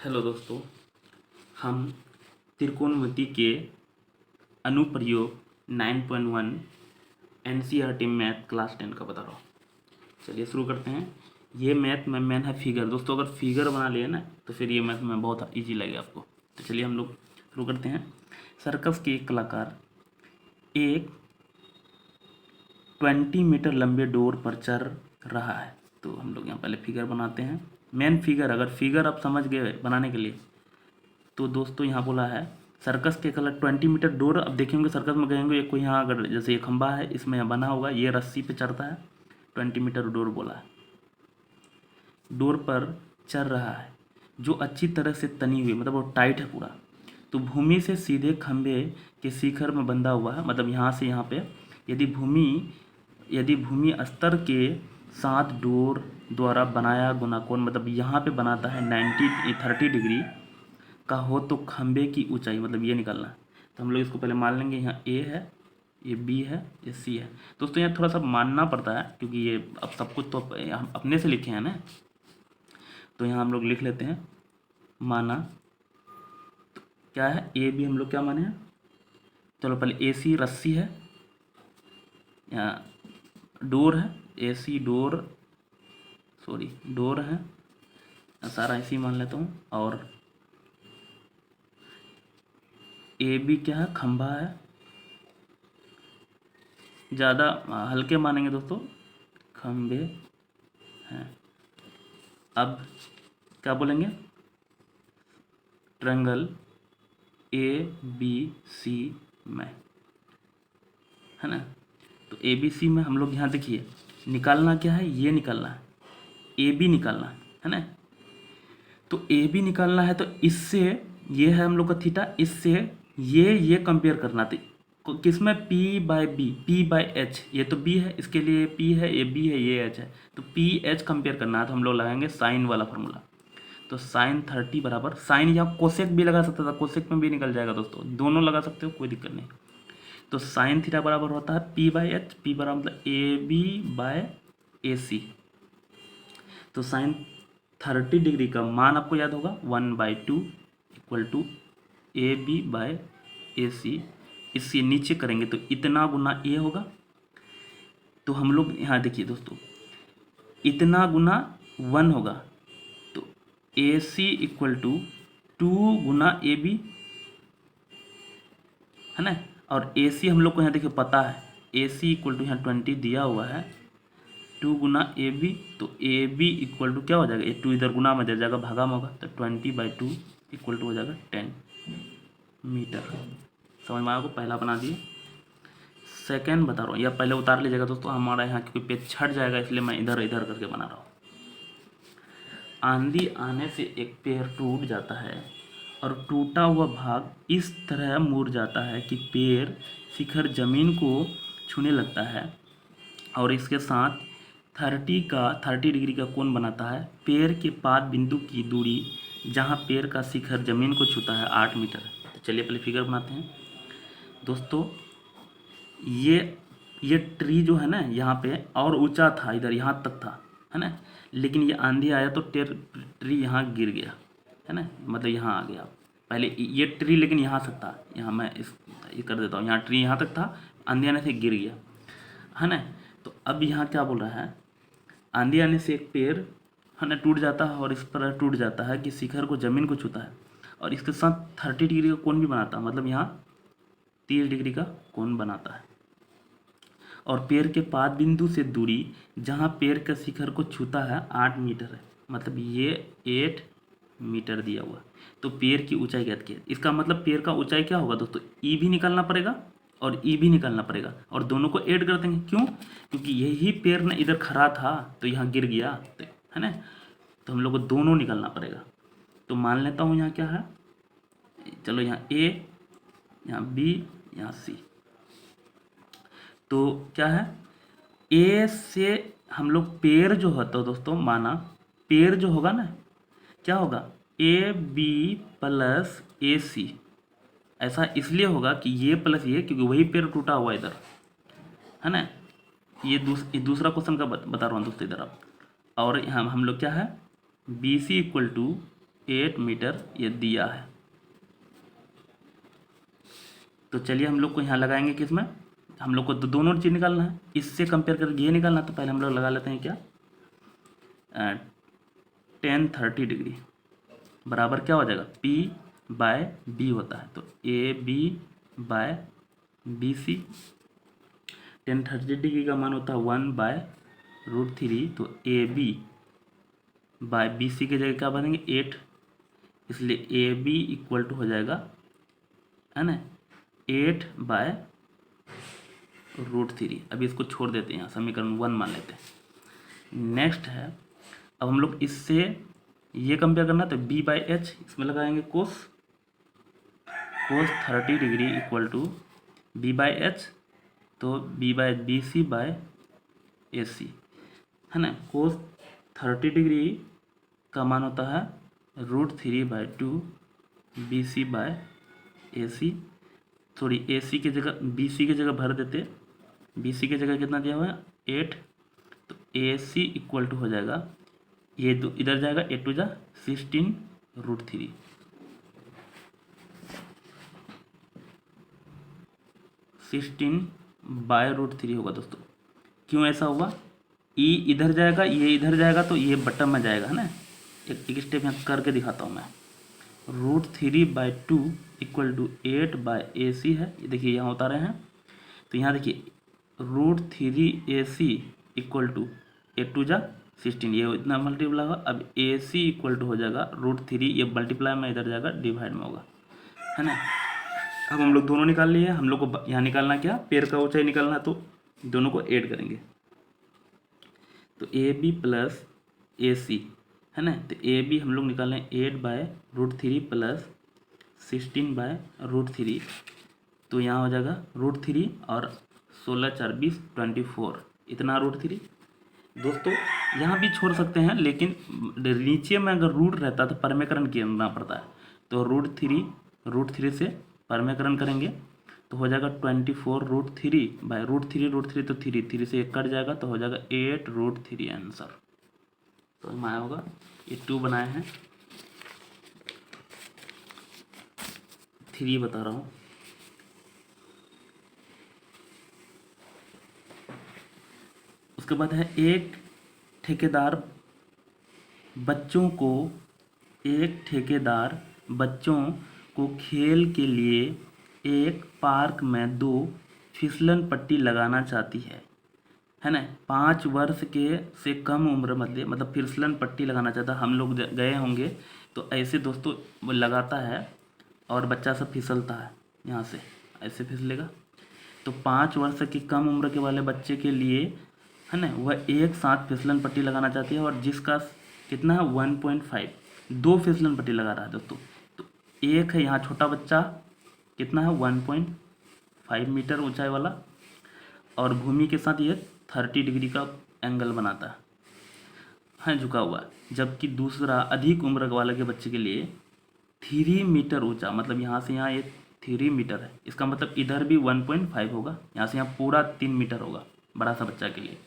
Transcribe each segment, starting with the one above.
Hello दोस्तों, हम त्रिकोणमिति के अनुप्रयोग 9.1 एनसीईआरटी मैथ क्लास 10 का बता रहा हूँ। चलिए शुरू करते हैं। ये मैथ में मेन है फिगर। दोस्तों अगर फिगर बना लिए ना तो फिर ये मैथ में बहुत इजी लगेगा आपको। तो चलिए हम लोग शुरू करते हैं। सर्कस के एक कलाकार एक 20 मीटर लंबे डोर पर चढ़ रहा है। तो हम लोग यहाँ पहले फिगर बनाते हैं। मेन फिगर, अगर फिगर आप समझ गए बनाने के लिए तो दोस्तों यहाँ बोला है सर्कस के कलर 20 मीटर डोर। अब देखेंगे सर्कस में गएंगे एक कोई यहाँ अगर जैसे ये खंबा है इसमें यहाँ बना होगा, ये रस्सी पे चढ़ता है। 20 मीटर डोर बोला है, डोर पर चढ़ रहा है जो अच्छी तरह से तनी हुई, मतलब वो टाइट है पूरा। तो भूमि से सीधे खंबे के शिखर में बंधा हुआ है, मतलब यहाँ से यहाँ पे यदि भूमि स्तर के साथ डोर द्वारा बनाया गुणाकोण, मतलब यहाँ पे बनाता है 30 डिग्री का हो तो खंबे की ऊंचाई, मतलब ये निकालना है। तो हम लोग इसको पहले मान लेंगे, यहाँ ए है, ये बी है, ये सी है। दोस्तों यहाँ थोड़ा सा मानना पड़ता है क्योंकि ये अब सब कुछ तो हम अपने से लिखे हैं ना। तो यहाँ हम लोग लिख लेते हैं माना। तो क्या है, ए बी हम लोग क्या माने हैं। चलो पहले ए सी रस्सी है, यहाँ डोर है, ए सी डोर, सॉरी डोर है, सारा ऐसे ही मान लेता हूँ। और ए बी क्या है, खंभा है। ज़्यादा हल्के मानेंगे दोस्तों, खंबे हैं। अब क्या बोलेंगे, ट्रायंगल ए बी सी में, है ना। तो ए बी सी में हम लोग यहाँ देखिए निकालना क्या है, ये निकालना है, ए बी निकालना है ना। तो ए बी निकालना है तो इससे ये है हम लोग का थीटा, इससे ये कंपेयर करना था किसमें, P by B, P by H. ये तो बी है, इसके लिए पी है, ये बी है, ये एच है। तो पी एच कंपेयर करना है तो हम लोग लगाएंगे साइन वाला फार्मूला। तो साइन 30 बराबर, साइन यहाँ कोसेक भी लगा सकता था, कोसेक में भी निकल जाएगा दोस्तों, दोनों लगा सकते हो कोई दिक्कत नहीं। तो साइन थीटा बराबर होता है पी बाय एच, पी बराबर मतलब ए बी बाय ए सी। तो साइन 30 डिग्री का मान आपको याद होगा 1/2 equal to A B by A C. इससे नीचे करेंगे तो इतना गुना ए होगा। तो हम लोग यहाँ देखिए दोस्तों, इतना गुना 1 होगा तो ए सी इक्वल टू 2 गुना ए बी, है ना। और ए सी हम लोग को यहाँ देखिए पता है, ए सी इक्वल टू यहाँ 20 दिया हुआ है, 2 गुना ए बी। तो ए बी इक्वल टू क्या हो जाएगा, ये 2 इधर गुना में दे जाएगा, भागा में होगा, तो 20/2 इक्वल टू हो जाएगा 10 मीटर। समझ में आया को, पहला बना दिए। सेकेंड बता रहा हूँ, या पहले उतार लीजिएगा दोस्तों, हमारा यहाँ क्योंकि पेज छट जाएगा इसलिए मैं इधर इधर करके बना रहा हूँ। आंधी आने से एक पेड़ टूट जाता है और टूटा हुआ भाग इस तरह मुड़ जाता है कि पेड़ शिखर जमीन को छूने लगता है और इसके साथ 30 डिग्री का कोण बनाता है। पेड़ के पाद बिंदु की दूरी जहाँ पेड़ का शिखर जमीन को छूता है 8 मीटर। तो चलिए पहले फिगर बनाते हैं दोस्तों। ये ट्री जो है ना यहाँ पे और ऊंचा था, इधर यहाँ तक था, है ना। लेकिन ये आंधी आया तो ट्री यहाँ गिर गया, है ना, मतलब यहाँ आ गया। पहले ये ट्री लेकिन यहाँ तक था, यहाँ मैं ये कर देता हूँ, यहाँ ट्री यहाँ तक था, आंधी आने से गिर गया, है ना। तो अब यहाँ क्या बोल रहा है, आंधी आने से एक पेड़, है ना, टूट जाता है और इस पर टूट जाता है कि शिखर को जमीन को छूता है और इसके साथ 30 डिग्री का कोण भी बनाता है, मतलब यहाँ 30 डिग्री का कोण बनाता है। और पेड़ के पाद बिंदु से दूरी जहाँ पेड़ के शिखर को छूता है 8 मीटर है, मतलब ये 8 मीटर दिया हुआ। तो पेड़ की ऊंचाई ज्ञात की, इसका मतलब पेड़ का ऊंचाई क्या होगा दोस्तों, ई भी निकालना पड़ेगा और ई भी निकालना पड़ेगा और दोनों को ऐड कर देंगे। क्यों, क्योंकि यही पेड़ ना इधर खड़ा था तो यहाँ गिर गया, तो है ना। तो हम लोग को दोनों निकालना पड़ेगा। तो मान लेता हूँ यहाँ क्या है, चलो यहाँ ए, यहाँ बी, यहाँ सी। तो क्या है, ए से हम लोग पेड़ जो होता है दोस्तों, माना पेड़ जो होगा ना क्या होगा, ए बी प्लस ए सी। ऐसा इसलिए होगा कि ये प्लस ये, क्योंकि वही पेड़ टूटा हुआ इधर, है ना। ये दूसरा क्वेश्चन का बता रहा हूँ दोस्तों इधर आप। और यहाँ हम लोग क्या है, B C equal to 8 metre ये दिया है। तो चलिए हम लोग को यहाँ लगाएंगे किसमें, हम लोग को तो दोनों चीज़ निकालना है, इससे कंपेयर करके ये निकालना है। तो पहले हम लोग लगा लेते हैं क्या, 10-30 डिग्री बराबर क्या हो जाएगा, P/B होता है। तो AB/BC 10-30 डिग्री का मान होता है 1/√3। तो AB/BC की जगह क्या बनेंगे 8, इसलिए AB इक्वल टू हो जाएगा, है ना, 8/√3। अभी इसको छोड़ देते हैं, यहाँ समीकरण 1 मान लेते हैं। नेक्स्ट है, अब हम लोग इससे ये कंपेयर करना, तो B/H इसमें लगाएंगे कोस 30 डिग्री इक्वल टू B/H, तो B/BC/AC, है ना। कोस 30 डिग्री का मान होता है √3/2 BC/AC। सॉरी, AC की जगह BC की जगह भर देते, BC की जगह कितना दिया हुआ है 8। तो AC इक्वल टू हो जाएगा, ये दो इधर जाएगा, 8 टू जा 16√3, 16/√3 होगा दोस्तों। क्यों ऐसा हुआ, E इधर जाएगा, ये इधर जाएगा, तो ये बटन में जाएगा, है ना। एक स्टेप यहाँ करके दिखाता हूँ मैं। √3/2 इक्वल टू 8/AC है, ये देखिए यहाँ उतारे हैं। तो यहाँ देखिए √3AC इक्वल टू 8 टू जा 16, ये इतना मल्टीप्लाई होगा। अब AC इक्वल टू हो जाएगा √3, ये मल्टीप्लाई में इधर जाएगा, डिवाइड में होगा, है ना। अब हम लोग दोनों निकाल लिए, हम लोग को यहाँ निकालना क्या, पेड़ का ऊंचाई निकालना, तो दोनों को ऐड करेंगे। तो AB प्लस AC, है ना। तो AB हम लोग निकालें 8/√3 प्लस 16/√3। तो यहाँ हो जाएगा √3 और 16×4 = 24, इतना √3। दोस्तों यहाँ भी छोड़ सकते हैं, लेकिन नीचे में अगर रूट रहता तो परमेकरण करना पड़ता है। तो √3 से परमेकरण करेंगे तो हो जाएगा 24√3/√3 तो 3 से 1 कट जाएगा, तो हो जाएगा 8√3 आंसर। तो हमें आया होगा, ये 2 बनाए हैं, 3 बता रहा हूँ। उसके बाद है, एक ठेकेदार बच्चों को खेल के लिए एक पार्क में 2 फिसलन पट्टी लगाना चाहती है ना। 5 वर्ष के से कम उम्र मतलब फिसलन पट्टी लगाना चाहता है। हम लोग गए होंगे तो ऐसे दोस्तों वो लगाता है और बच्चा सब फिसलता है, यहाँ से ऐसे फिसलेगा। तो 5 वर्ष की कम उम्र के वाले बच्चे के लिए, है ना, वह एक साथ फिसलन पट्टी लगाना चाहती है, और जिसका कितना है 1.5, 2 फिसलन पट्टी लगा रहा है दोस्तों। तो एक है यहाँ छोटा बच्चा, कितना है 1.5 मीटर ऊंचाई वाला, और भूमि के साथ ये 30 डिग्री का एंगल बनाता है झुका हुआ। जबकि दूसरा अधिक उम्र वाले के बच्चे के लिए 3 मीटर ऊंचा, मतलब यहाँ से यहाँ ये 3 मीटर है, इसका मतलब इधर भी 1.5 होगा, यहाँ से यहाँ पूरा 3 मीटर होगा बड़ा सा बच्चा के लिए,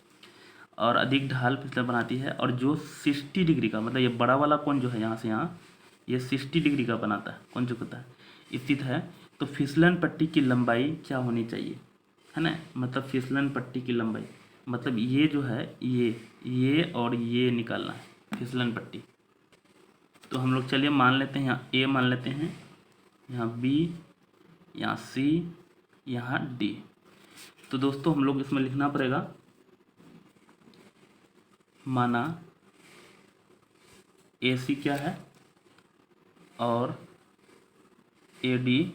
और अधिक ढाल फिसलन बनाती है। और जो 60 डिग्री का, मतलब ये बड़ा वाला कोण जो है यहाँ से यहाँ, ये 60 डिग्री का बनाता है, कोण झुकता है, स्थित है। तो फिसलन पट्टी की लंबाई क्या होनी चाहिए, है ना, मतलब फिसलन पट्टी की लंबाई, मतलब ये जो है ये और ये निकालना है फिसलन पट्टी। तो हम लोग चलिए मान लेते हैं, यहाँ A मान लेते हैं, यहाँ B, यहाँ C, यहाँ D। तो दोस्तों हम लोग इसमें लिखना पड़ेगा, माना AC क्या है और AD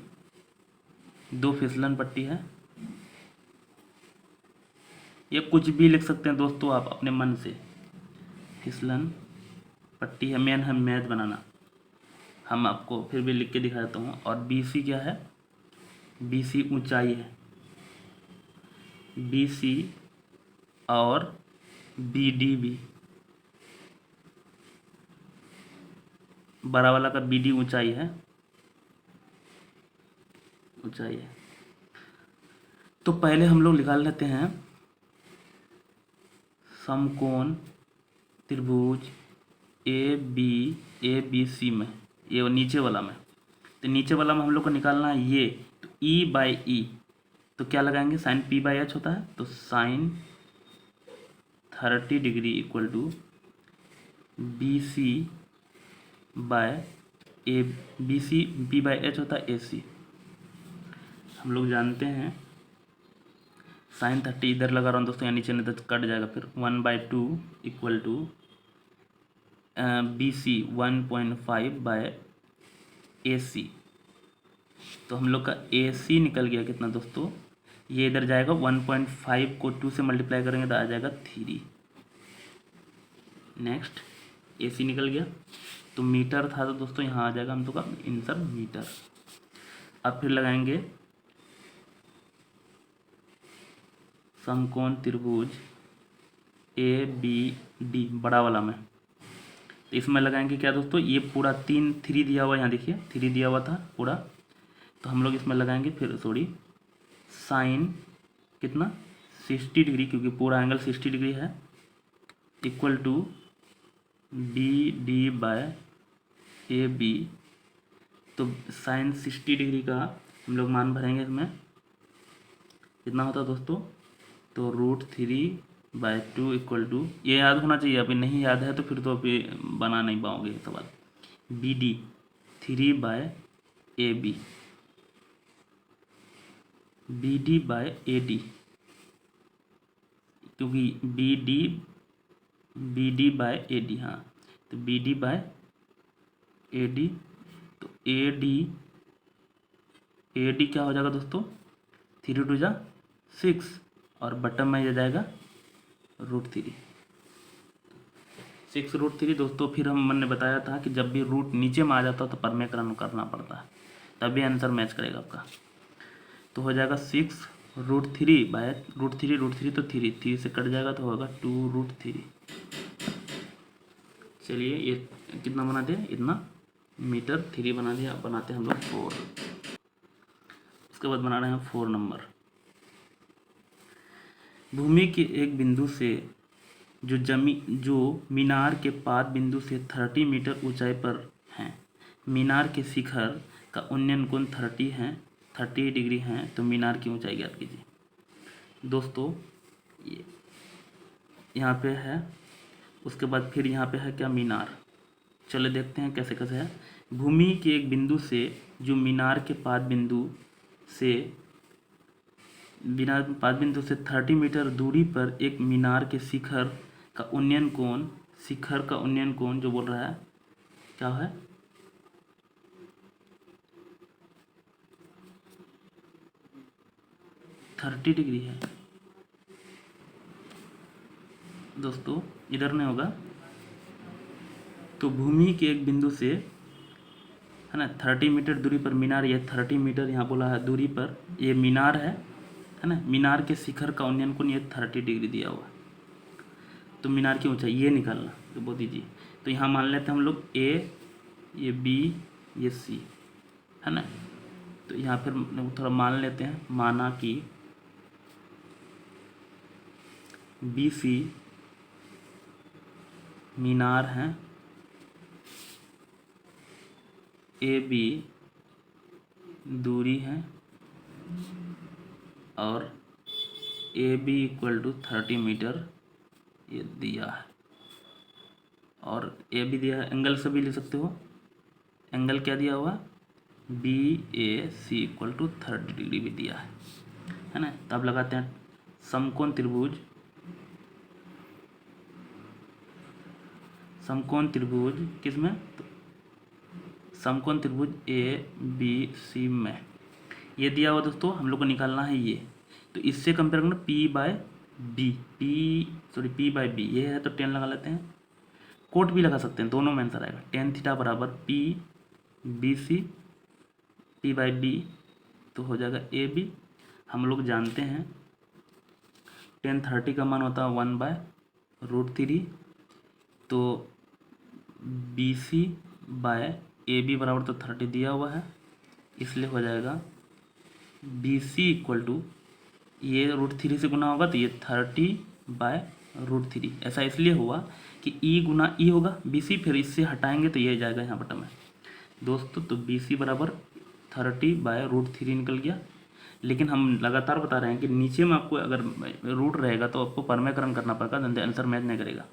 2 फिसलन पट्टी है। ये कुछ भी लिख सकते हैं दोस्तों आप अपने मन से, फिसलन पट्टी है, मेन है मैथ बनाना, हम आपको फिर भी लिख के दिखा देता हूँ। और BC क्या है, BC ऊंचाई है, BC और BD भी, बड़ा वाला का BD ऊंचाई है। तो पहले हम लोग निकाल लेते हैं समकोण त्रिभुज ए बी सी में, ये नीचे वाला में, तो नीचे वाला में हम लोग को निकालना है ये, तो ई बाई ई, तो क्या लगाएंगे, साइन पी बाई एच होता है, तो sine 30 degree equal to B C by A, B C B by H होता है ए सी। हम लोग जानते हैं साइन 30 इधर लगा रहा हूँ दोस्तों, यहाँ नीचे नहीं तो कट जाएगा, फिर 1/2 equal to B C 1.5 by A C. तो हम लोग का ए सी निकल गया कितना दोस्तों, ये इधर जाएगा 1.5 को 2 से मल्टीप्लाई करेंगे तो आ जाएगा 3। नेक्स्ट ए सी निकल गया, तो मीटर था तो दोस्तों यहाँ आ जाएगा हम लोग का आंसर मीटर। अब फिर लगाएंगे समकोण त्रिभुज ए बी डी बड़ा वाला में, तो इसमें लगाएंगे क्या दोस्तों, ये पूरा 3 दिया हुआ, यहाँ देखिए 3 दिया हुआ था पूरा, तो हम लोग इसमें लगाएंगे फिर साइन कितना 60 डिग्री, क्योंकि पूरा एंगल 60 डिग्री है, equal to B D by A B. तो साइन 60 डिग्री का हम लोग मान भरेंगे इसमें, कितना होता है दोस्तों, तो √3/2 इक्वल टू, ये याद होना चाहिए, अभी नहीं याद है तो फिर तो अभी बना नहीं पाओगे सवाल, B D 3/AB, B D by A D, क्योंकि B D by A D, हाँ तो B D by A D, तो ए डी क्या हो जाएगा दोस्तों, 3 2 जा 6, और बटन में ये जाएगा √3, 6√3 दोस्तों। फिर मैंने बताया था कि जब भी रूट नीचे में आ जाता है तो परमेकरण करना पड़ता है, तभी आंसर मैच करेगा आपका। तो हो जाएगा 6√3 बाय √3 तो 3 से कट जाएगा तो होगा 2√3। चलिए ये कितना बना दिया, इतना मीटर 3 बना दिया। अब बनाते हैं हम लोग 4, उसके बाद बना रहे हैं 4 नंबर। भूमि के एक बिंदु से जो मीनार के पाद बिंदु से 30 मीटर ऊंचाई पर हैं, मीनार के शिखर का उन्नयन कोण 30 डिग्री है, तो मीनार की ऊंचाई ज्ञात कीजिए। दोस्तों ये यहाँ पे है, उसके बाद फिर यहाँ पे है क्या, मीनार। चलो देखते हैं कैसे कैसे है। भूमि के एक बिंदु से जो मीनार के पाद बिंदु से 30 मीटर दूरी पर एक मीनार के शिखर का उन्नयन कोण जो बोल रहा है क्या है, 30 डिग्री है दोस्तों, इधर नहीं होगा। तो भूमि के एक बिंदु से है ना 30 मीटर दूरी पर मीनार, ये 30 मीटर यहाँ बोला है दूरी पर ये मीनार है ना, मीनार के शिखर का उन्नयन कोण ये 30 डिग्री दिया हुआ, तो मीनार की ऊंचाई ये निकालना, तो बोल दीजिए। तो यहाँ मान लेते हैं हम लोग ए, ये बी, ये सी है ना, तो यहाँ फिर थोड़ा मान लेते हैं, माना कि बी सी मीनार है, ए बी दूरी है, और A B equal to 30 metre ये दिया है, और ए बी दिया है, एंगल से भी ले सकते हो, एंगल क्या दिया हुआ, B A C equal to 30 degree भी दिया है ना। तो अब लगाते हैं समकोण त्रिभुज किस में, तो समकोण त्रिभुज ए बी सी में ये दिया हुआ दोस्तों, हम लोग को निकालना है ये। तो इससे कंपेयर करना पी बाय बी, ये है तो 10 लगा लेते हैं, कोट भी लगा सकते हैं, दोनों में आंसर आएगा। tan थीटा बराबर P B C P by B, तो हो जाएगा ए बी। हम लोग जानते हैं tan 30 का मान होता है 1/√3, तो B C by A B बराबर तो 30 दिया हुआ है, इसलिए हो जाएगा बी सी इक्वल टू, ये √3 से गुना होगा तो ये 30/2 √3। ऐसा इसलिए हुआ कि E गुना E होगा BC, फिर इससे हटाएंगे तो ये जाएगा यहाँ बटन में दोस्तों। तो BC बराबर 30/√3 निकल गया। लेकिन हम लगातार बता रहे हैं कि नीचे में आपको अगर रूट रहेगा तो आपको परमेकरण करना पड़ेगा, नहीं आंसर मैच नहीं करेगा।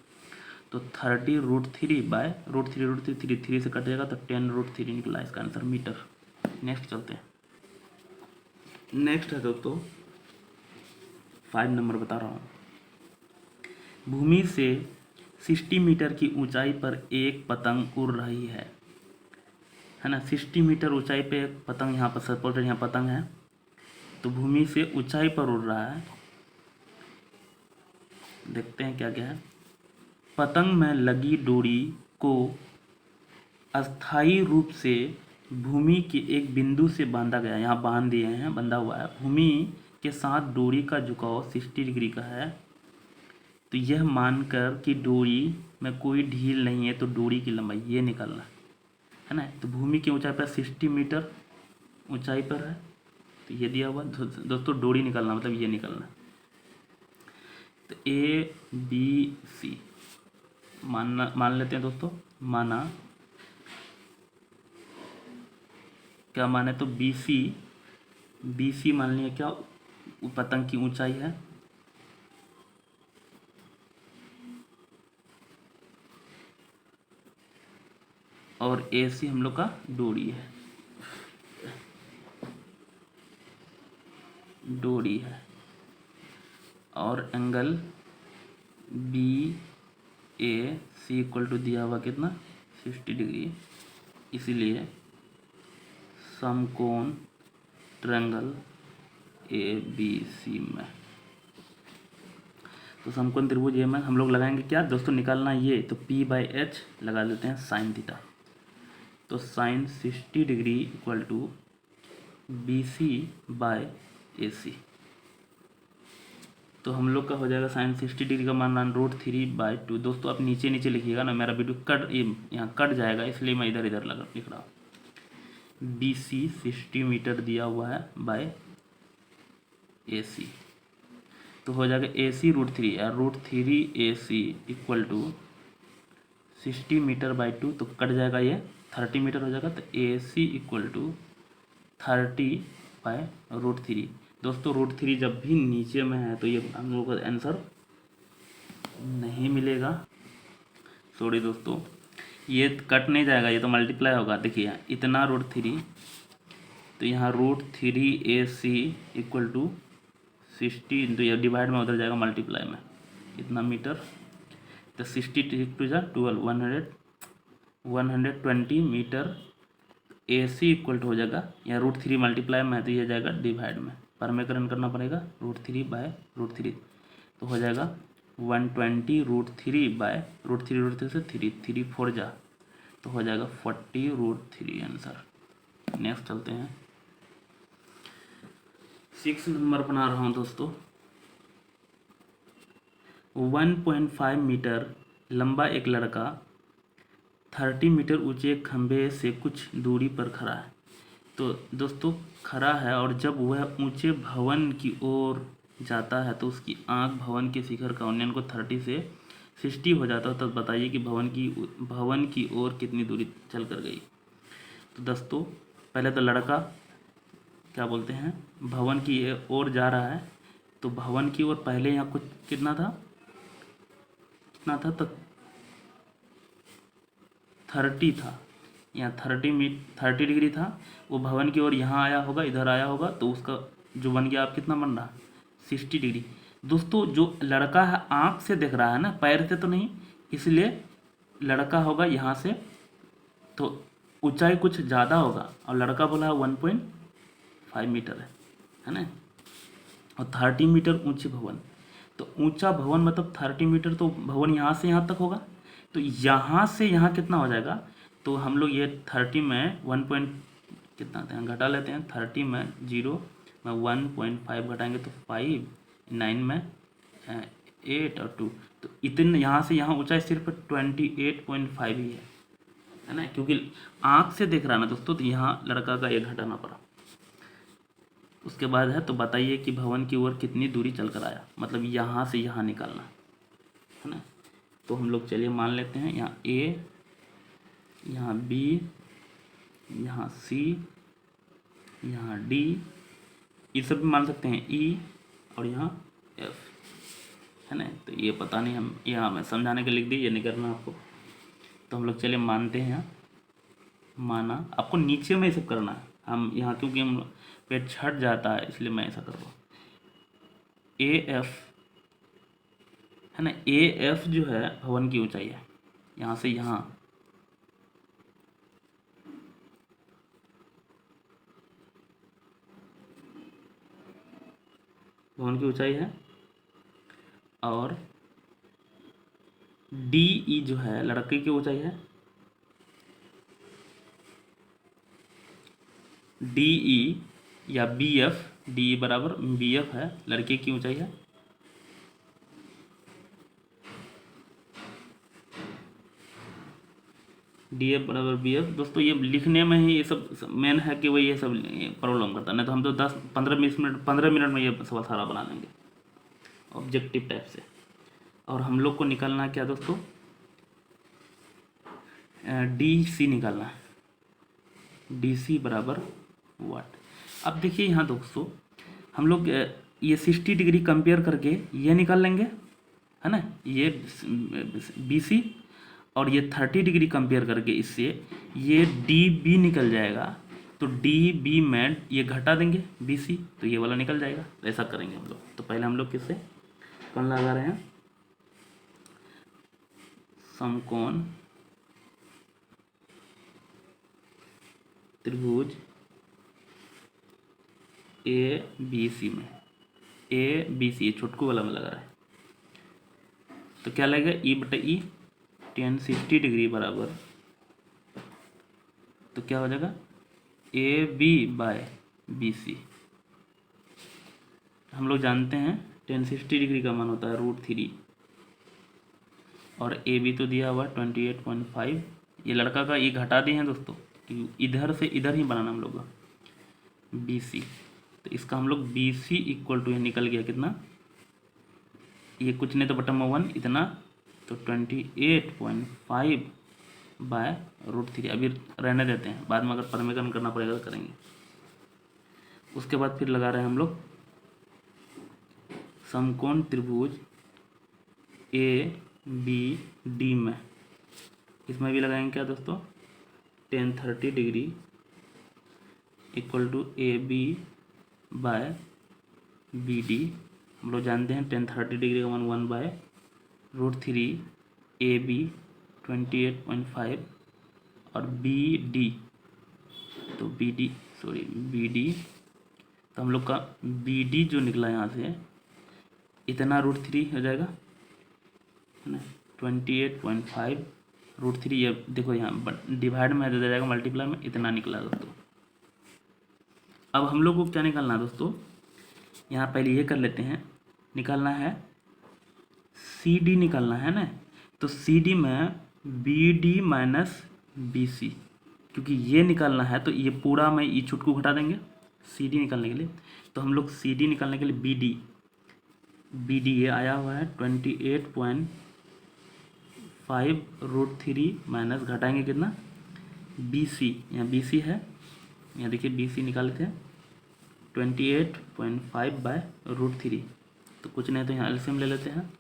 तो 30√3/√3 3 से कट जाएगा तो 10√3 निकला इसका आंसर मीटर। नेक्स्ट चलते हैं। नेक्स्ट है दोस्तों 5 नंबर बता रहा हूँ। भूमि से 60 मीटर की ऊंचाई पर एक पतंग उड़ रही है ना। 60 मीटर ऊंचाई पे एक पतंग, यहाँ पर सपोज यहाँ पतंग है, तो भूमि से ऊंचाई पर उड़ रहा है। देखते हैं क्या क्या है। पतंग में लगी डोरी को अस्थायी रूप से भूमि के एक बिंदु से बांधा गया, यहाँ बांध दिए हैं, बंधा हुआ है। भूमि के साथ डोरी का झुकाव 60 डिग्री का है। तो यह मानकर कि डोरी में कोई ढील नहीं है तो डोरी की लंबाई ये निकालना है ना। तो भूमि की ऊंचाई पर 60 मीटर ऊंचाई पर है, तो ये दिया हुआ दोस्तों। डोरी निकालना मतलब ये निकालना। तो ABC मान लेते हैं दोस्तों। माना क्या माने तो BC मान लिया क्या पतंग की ऊंचाई है। और AC हम लोग का डोरी है और एंगल BAC इक्वल टू दिया हुआ कितना 60 डिग्री। इसीलिए समकोण ट्रायंगल ABC में, तो समकोण त्रिभुज ए में हम लोग लगाएंगे क्या दोस्तों निकालना ये, तो P/H लगा देते हैं साइन थीटा। तो sine 60 degree equal to BC/AC। तो हम लोग का हो जाएगा साइन 60 डिग्री का मान √3/2। दोस्तों आप नीचे नीचे लिखिएगा ना, मेरा वीडियो यहाँ कट जाएगा, इसलिए मैं इधर इधर लिख रहा हूँ। BC 60 मीटर दिया हुआ है बाय AC, तो हो जाएगा AC √3 या √3AC इक्वल टू 60 मीटर/2, तो कट जाएगा ये 30 मीटर हो जाएगा। तो AC इक्वल टू 30/√3। दोस्तों √3 जब भी नीचे में है तो ये हम लोग का आंसर नहीं मिलेगा। सॉरी दोस्तों, ये कट नहीं जाएगा, ये तो मल्टीप्लाई होगा। देखिए इतना √3, तो यहाँ √3AC इक्वल टू 60, तो ये डिवाइड में उधर जाएगा मल्टीप्लाई में इतना मीटर। तो 60 टू जा 12 120 मीटर। AC इक्वल टू हो जाएगा यहाँ √3 मल्टीप्लाई में है तो ये जाएगा डिवाइड में, परमेकरण करना पड़ेगा √3/√3। तो हो जाएगा 120 √3/√3 से 3 4 जा, तो हो जाएगा 40√3 आंसर। नेक्स्ट चलते हैं। 6 नंबर बना रहा हूँ दोस्तों। 1.5 मीटर लंबा एक लड़का 30 मीटर ऊंचे खंभे से कुछ दूरी पर खड़ा है। तो दोस्तों खड़ा है और जब वह ऊंचे भवन की ओर जाता है तो उसकी आंख भवन के शिखर का उन्नयन को 30 से 60 हो जाता है। तो बताइए कि भवन की ओर कितनी दूरी चल कर गई। तो दोस्तों पहले तो लड़का क्या बोलते हैं भवन की ओर जा रहा है, तो भवन की ओर पहले यहाँ कुछ कितना था तो 30 था, यहाँ 30 डिग्री था। वो भवन की ओर यहाँ आया होगा, इधर आया होगा, तो उसका जो बन गया आप कितना बन रहा 60 डिग्री। दोस्तों जो लड़का है आँख से देख रहा है ना, पैर से तो नहीं, इसलिए लड़का होगा यहाँ से, तो ऊंचाई कुछ ज़्यादा होगा। और लड़का बोला है 1.5 मीटर है ना, और 30 मीटर ऊंचे भवन। तो ऊंचा भवन मतलब 30 मीटर, तो भवन यहाँ से यहाँ तक होगा। तो यहाँ से यहाँ कितना हो जाएगा, तो हम लोग ये 30 में 1 पॉइंट कितना आते हैं घटा लेते हैं। 30 में 0 में 1.5 घटाएंगे तो 5, 9 में 8 और 2, तो इतने यहाँ से यहाँ ऊंचाई सिर्फ 28.5 ही है ना, क्योंकि आँख से देख रहा ना दोस्तों, तो यहाँ लड़का का ये घटाना पड़ा। उसके बाद है तो बताइए कि भवन की ओर कितनी दूरी चल कर आया, मतलब यहाँ से यहाँ निकालना। है ना। तो हम लोग चलिए मान लेते हैं यहाँ ए, यहाँ बी, यहाँ सी, यहाँ डी, ये सब भी मान सकते हैं ई, और यहाँ एफ, है ना। तो ये पता नहीं, हम यहाँ मैं समझाने के लिख दी, ये नहीं करना आपको। तो हम लोग चलिए मानते हैं, यहाँ माना, आपको नीचे में ये सब करना है। हम यहाँ क्योंकि हम पेट छट जाता है इसलिए मैं ऐसा कर रहा हूँ। ए एफ, है ना, ए एफ जो है भवन की ऊंचाई है, यहाँ से यहाँ भवन की ऊंचाई है, और डी ई जो है लड़के की ऊंचाई है, डी ई या बी एफ, डी ई बराबर बी एफ है, लड़के की ऊंचाई है, डी एफ बराबर बी एफ। दोस्तों ये लिखने में ही ये सब मेन है कि वही ये सब प्रॉब्लम करता है, नहीं तो हम तो 15 मिनट में ये सवाल सारा बना लेंगे ऑब्जेक्टिव टाइप से। और हम लोग को निकालना है क्या दोस्तों, डी सी निकालना है, डी सी बराबर वाट। अब देखिए यहाँ दोस्तों हम लोग ये 60 डिग्री कंपेयर करके ये निकाल लेंगे, है ना, ये बी सी, और ये 30 डिग्री कंपेयर करके इससे ये डी बी निकल जाएगा। तो डी बी में ये घटा देंगे बी सी, तो ये वाला निकल जाएगा। तो ऐसा करेंगे हम लोग। तो पहले हम लोग किससे कौन लगा रहे हैं, समकोण त्रिभुज ए बी सी में, ए बी सी छोटकू वाला में लगा रहा है। तो क्या लगेगा, ई बटा ई, tan 60 डिग्री बराबर, तो क्या हो जाएगा, A B by B C. हम लोग जानते हैं tan 60 डिग्री का मान होता है √3, और ए बी तो दिया हुआ 28.5। ये लड़का का ये घटा दिए हैं दोस्तों, इधर से इधर ही बनाना हम लोग का बी सी। तो इसका हम लोग बी सी इक्वल टू, ये निकल गया कितना, ये कुछ नहीं तो बटा में 1 इतना, तो 28.5 बाय √3। अभी रहने देते हैं, बाद में अगर परमीकरण करना पड़ेगा तो करेंगे। उसके बाद फिर लगा रहे हैं हम लोग समकोण त्रिभुज ए बी डी में, इसमें भी लगाएंगे क्या दोस्तों, tan 30 degree equal to A B by B D. हम लोग जानते हैं tan 30 डिग्री का मान 1 बाय √3, ए बी 28.5, और बी डी, तो बी डी बी डी, तो हम लोग का बी डी जो निकला यहाँ से इतना √3 हो जाएगा, है ना, 28.5 √3। ये देखो यहाँ डिवाइड में दे जाएगा, मल्टीप्लाई में इतना निकला दोस्तों। अब हम लोग को क्या निकालना है दोस्तों, यहाँ पहले ये कर लेते हैं, निकालना है सी डी निकालना है ना। तो सी डी में B D minus B C, क्योंकि ये निकालना है तो ये पूरा में ये छुटकू घटा देंगे सी डी निकालने के लिए। तो हम लोग सी डी निकालने के लिए बी डी ये आया हुआ है 28.5 √3 माइनस घटाएंगे कितना, बी सी, यहाँ बी सी है, यहाँ देखिए बी सी निकाले थे 28.5 बाय √3। तो कुछ नहीं तो यहाँ एलसीएम ले लेते हैं,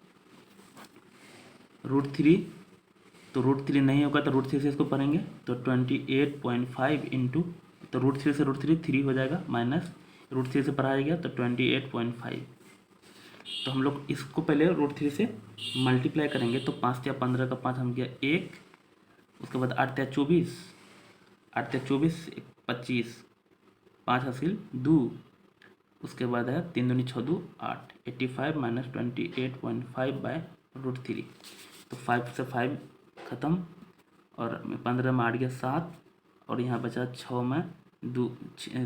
√3, तो √3 नहीं होगा तो √3 से इसको पढ़ेंगे, तो 28.5 इंटू, तो √3 से √3 3 हो जाएगा, माइनस √3 से पढ़ाया गया तो 28.5। तो हम लोग इसको पहले √3 से मल्टीप्लाई करेंगे, तो 5 या 15 का 5 हम गया 1, उसके बाद 8 या 24, 8 या 24 25, 5 हासिल 2, उसके बाद है 3 दूनी 6 2 8, 85 माइनस 28.5 बाय √3। तो 5 से 5 ख़त्म, और 15 में 8 गया 7, और यहाँ बचा 6 में 2,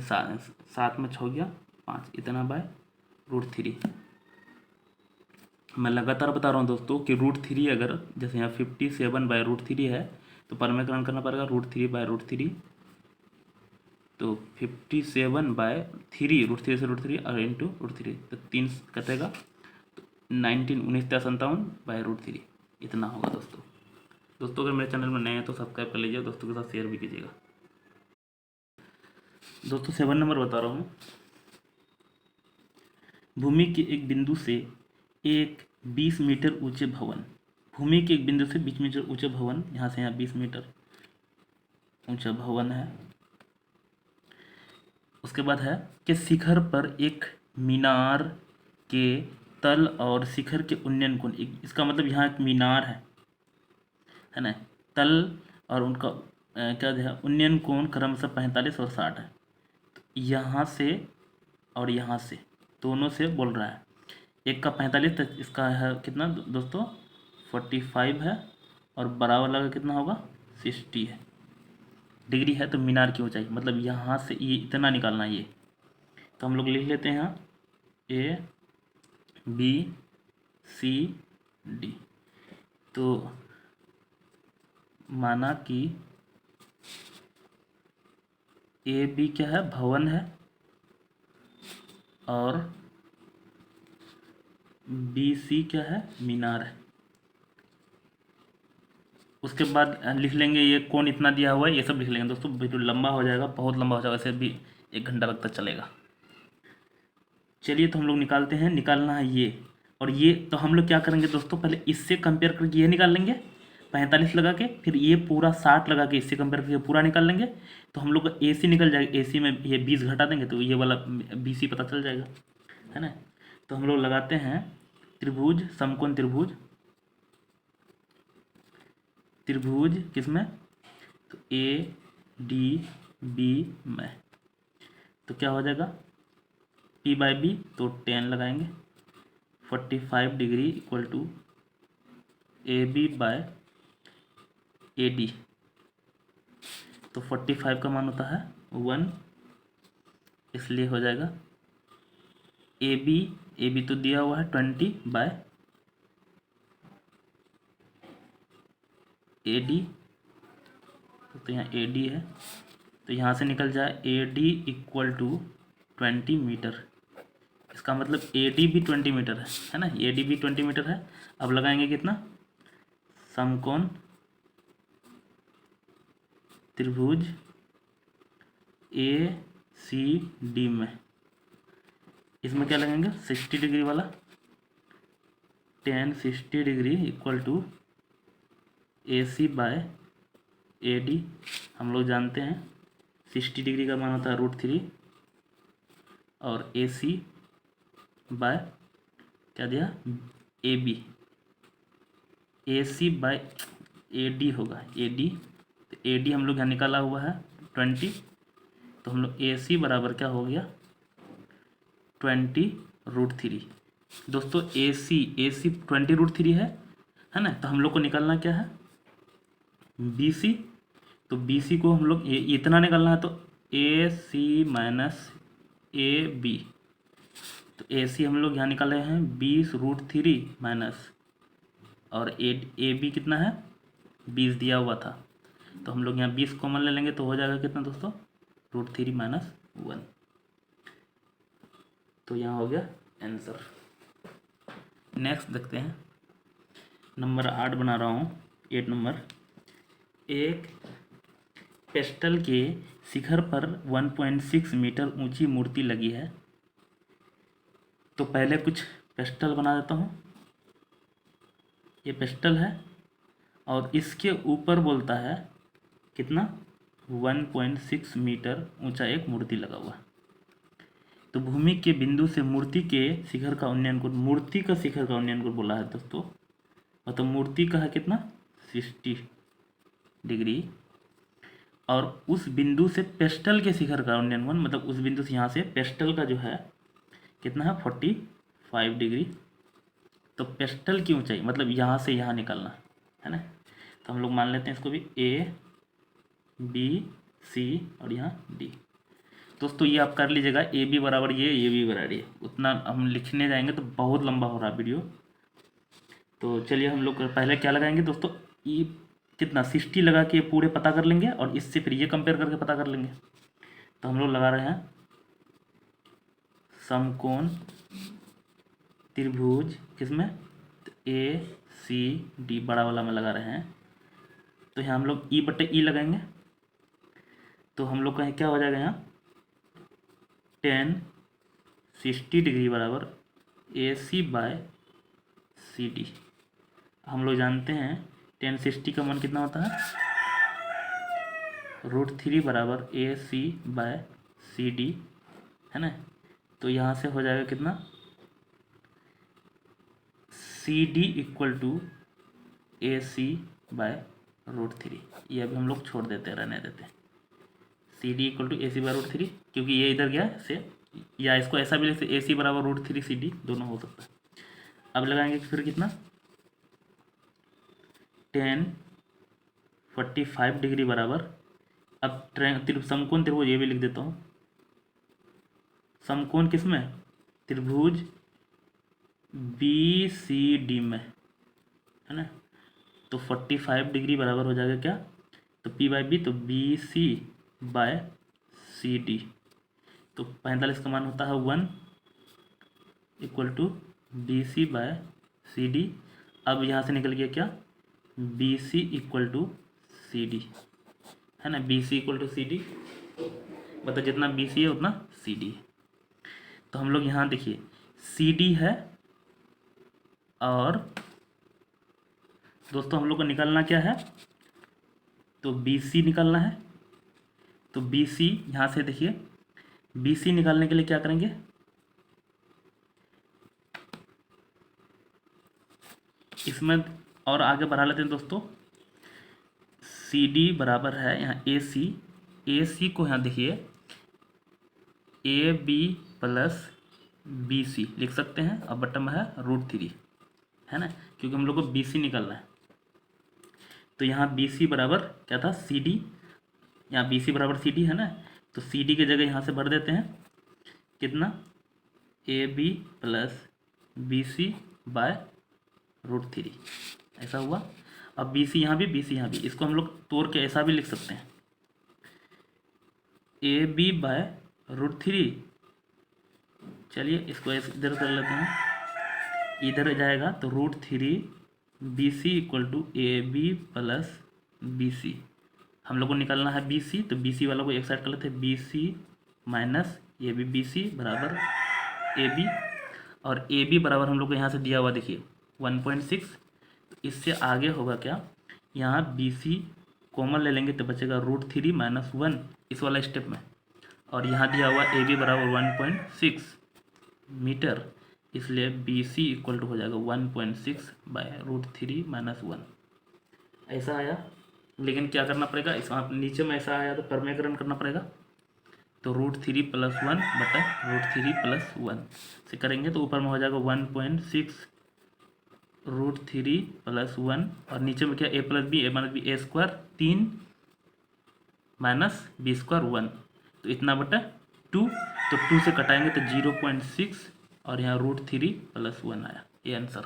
7 में 6 गया 5, इतना बाय √3। मैं लगातार बता रहा हूँ दोस्तों कि √3 अगर जैसे यहाँ 57 बाय √3 है तो परमीकरण करना पड़ेगा √3 बाय √3, तो 57 बाय 3, √3 से √3 और इंटू √3, तो 3 कटेगा, तो 19 19 57 बाय √3। इतना होगा दोस्तों अगर मेरे चैनल में नए हैं तो सब्सक्राइब कर लीजिए, दोस्तों के साथ शेयर भी कीजिएगा। दोस्तों 7 नंबर बता रहा हूँ। भूमि के एक बिंदु से एक 20 मीटर ऊंचे भवन, भूमि के एक बिंदु से 20 मीटर ऊंचे भवन, यहाँ से यहाँ 20 मीटर ऊंचा भवन है। उसके बाद है कि शिखर पर एक मीनार के तल और शिखर के उन्नयन कोण, इसका मतलब यहाँ एक मीनार है ना, तल और उनका क्या है उन्नयन कोण क्रमशः 45 और 60 है। तो यहाँ से और यहाँ से दोनों से बोल रहा है, एक का 45 तक, इसका है कितना दोस्तों 45 है, और बड़ा वाला का कितना होगा 60 है डिग्री है। तो मीनार की ऊंचाई मतलब यहाँ से ये इतना निकालना है ये, तो हम लोग लिख लेते हैं यहाँ ABCD। तो माना कि AB क्या है भवन है और BC क्या है मीनार है। उसके बाद लिख लेंगे ये कौन इतना दिया हुआ है, ये सब लिख लेंगे दोस्तों। वीडियो लंबा हो जाएगा, बहुत लंबा हो जाएगा, वैसे भी 1 घंटा लगता चलेगा। चलिए तो हम लोग निकालते हैं, निकालना है ये और ये। तो हम लोग क्या करेंगे दोस्तों, पहले इससे कंपेयर करके ये निकाल लेंगे 45 लगा के, फिर ये पूरा 60 लगा के इससे कंपेयर करके पूरा निकाल लेंगे। तो हम लोग का AC निकल जाएगा, AC में ये 20 घटा देंगे तो ये वाला BC पता चल जाएगा, है ना। तो हम लोग लगाते हैं त्रिभुज, समकोण त्रिभुज, त्रिभुज किसमें, तो ADB में। तो क्या हो जाएगा P/B, तो 10 लगाएंगे, 45 डिग्री इक्वल टू AB/AD। तो 45 का मान होता है 1, इसलिए हो जाएगा AB तो दिया हुआ है 20/AD, तो यहाँ AD है, तो यहाँ से निकल जाए AD इक्वल टू 20 मीटर। इसका मतलब AD भी 20 मीटर है ना, AD भी 20 मीटर है। अब लगाएंगे कितना, समकोण त्रिभुज ACD में, इसमें क्या लगाएंगे 60 डिग्री वाला, 10 60 डिग्री इक्वल टू AC/AD। हम लोग जानते हैं 60 डिग्री का मान होता है √3, और AC बाय क्या दिया AB, AC/AD होगा AD। तो AD हम लोग यहाँ निकाला हुआ है 20, तो हम लोग AC बराबर क्या हो गया 20√3। दोस्तों AC 20√3 है ना। तो हम लोग को निकालना क्या है BC। तो BC को हम लोग इतना निकालना है, तो AC माइनस AB। तो AC हम लोग यहाँ निकाले हैं 20√3 माइनस, और AB कितना है 20 दिया हुआ था, तो हम लोग यहाँ 20 कॉमन ले लेंगे, तो हो जाएगा कितना दोस्तों √3 माइनस 1। तो यहाँ हो गया आंसर। नेक्स्ट देखते हैं, नंबर 8 बना रहा हूँ, 8 नंबर। एक पेस्टल के शिखर पर 1.6 मीटर ऊंची मूर्ति लगी है। तो पहले कुछ पेस्टल बना देता हूँ, ये पेस्टल है और इसके ऊपर बोलता है कितना 1.6 मीटर ऊंचा एक मूर्ति लगा हुआ। तो भूमि के बिंदु से मूर्ति के शिखर का उन्नयन कोण, मूर्ति का शिखर का उन्नयन कोण बोला है दोस्तों, और तो मूर्ति का है कितना 60 डिग्री, और उस बिंदु से पेस्टल के शिखर का उन्नयन कोण, मतलब उस बिंदु से यहाँ से पेस्टल का जो है कितना है 45 डिग्री। तो पेस्टल की ऊंचाई मतलब यहाँ से यहाँ निकालना है ना। तो हम लोग मान लेते हैं इसको भी ABC और यहाँ D। दोस्तों ये आप कर लीजिएगा, AB बराबर ये, AB बराबर ये, उतना हम लिखने जाएंगे तो बहुत लंबा हो रहा वीडियो। तो चलिए हम लोग पहले क्या लगाएंगे दोस्तों, ये कितना 60 लगा के पूरे पता कर लेंगे, और इससे फिर ये कंपेयर करके पता कर लेंगे। तो हम लोग लगा रहे हैं समकोण त्रिभुज किसमें, तो ACD सी डी बड़ा वाला में लगा रहे हैं, तो यहाँ हम लोग ई बटे ई लगाएंगे, तो हम लोग का क्या हो जाएगा यहाँ 1060 डिग्री बराबर ए सी बाय सी डी। हम लोग जानते हैं 1060 का मान कितना होता है, √3 बराबर ए सी बाय सी डी, है ना। तो यहाँ से हो जाएगा कितना, C D equal to A C by √3। ये अभी हम लोग छोड़ देते हैं, रहने देते हैं, C D equal to A C by √3, क्योंकि ये इधर गया से, या इसको ऐसा भी लिख सकते ए सी बराबर √3 सी डी, दोनों हो सकता है। अब लगाएंगे फिर कितना 1045 डिग्री बराबर, अब समकोण त्रिभुज ये भी लिख देता हूँ, समकोण किसमें, त्रिभुज बी सी डी में, है ना। तो 45 डिग्री बराबर हो जाएगा क्या, तो पी बाई बी, तो B C by C D, तो 45 का मान होता है 1 equal to B C by C D. अब यहाँ से निकल गया क्या, B C equal to C D, है ना, B C equal to C D, मतलब जितना बी सी है उतना सी डी है। तो हम लोग यहाँ देखिए सी डी है, और दोस्तों हम लोग को निकालना क्या है, तो बी सी निकालना है। तो बी सी यहाँ से देखिए, बी सी निकालने के लिए क्या करेंगे, इसमें और आगे बढ़ा लेते हैं दोस्तों, सी डी बराबर है यहाँ ए सी को यहाँ देखिए A B plus B C लिख सकते हैं, और बटन में है √3, है ना, क्योंकि हम लोग को बी सी निकालना है। तो यहाँ बी सी बराबर क्या था, सी डी, यहाँ बी सी बराबर सी डी है ना, तो सी डी की जगह यहाँ से भर देते हैं कितना, A B plus B C by √3, ऐसा हुआ। अब बी सी यहाँ भी, बी सी यहाँ भी, इसको हम लोग तोड़ के ऐसा भी लिख सकते हैं, ए बी बाय √3, चलिए इसको इधर कर लेते हैं, इधर जाएगा तो √3 B C equal to A B plus B C. हम लोग को निकालना है बी सी, तो बी सी वाला को एक साइड कर लेते हैं, B C minus A B B C बराबर ए बी, और ए बी बराबर हम लोग को यहाँ से दिया हुआ देखिए 1.6। इससे आगे होगा क्या, यहाँ बी सी कॉमन ले लेंगे तो बचेगा √3 माइनस 1 इस वाला स्टेप में, और यहाँ दिया हुआ ए बी बराबर 1.6 मीटर, इसलिए बी सी इक्वल टू हो जाएगा 1.6 बाय √3 माइनस 1, ऐसा आया। लेकिन क्या करना पड़ेगा, इस नीचे में ऐसा आया तो परमेकरण करना पड़ेगा, तो √3 प्लस 1 बटा √3 प्लस 1 से करेंगे तो ऊपर में हो जाएगा 1.6 √3 प्लस 1, और नीचे में क्या ए प्लस बी, ए माइनस बी, ए स्क्वायर 3 माइनस बी स्क्वायर 1, तो इतना बटा 2, तो 2 से कटाएंगे तो 0.6, और यहाँ √3 प्लस 1 आया, ये आंसर।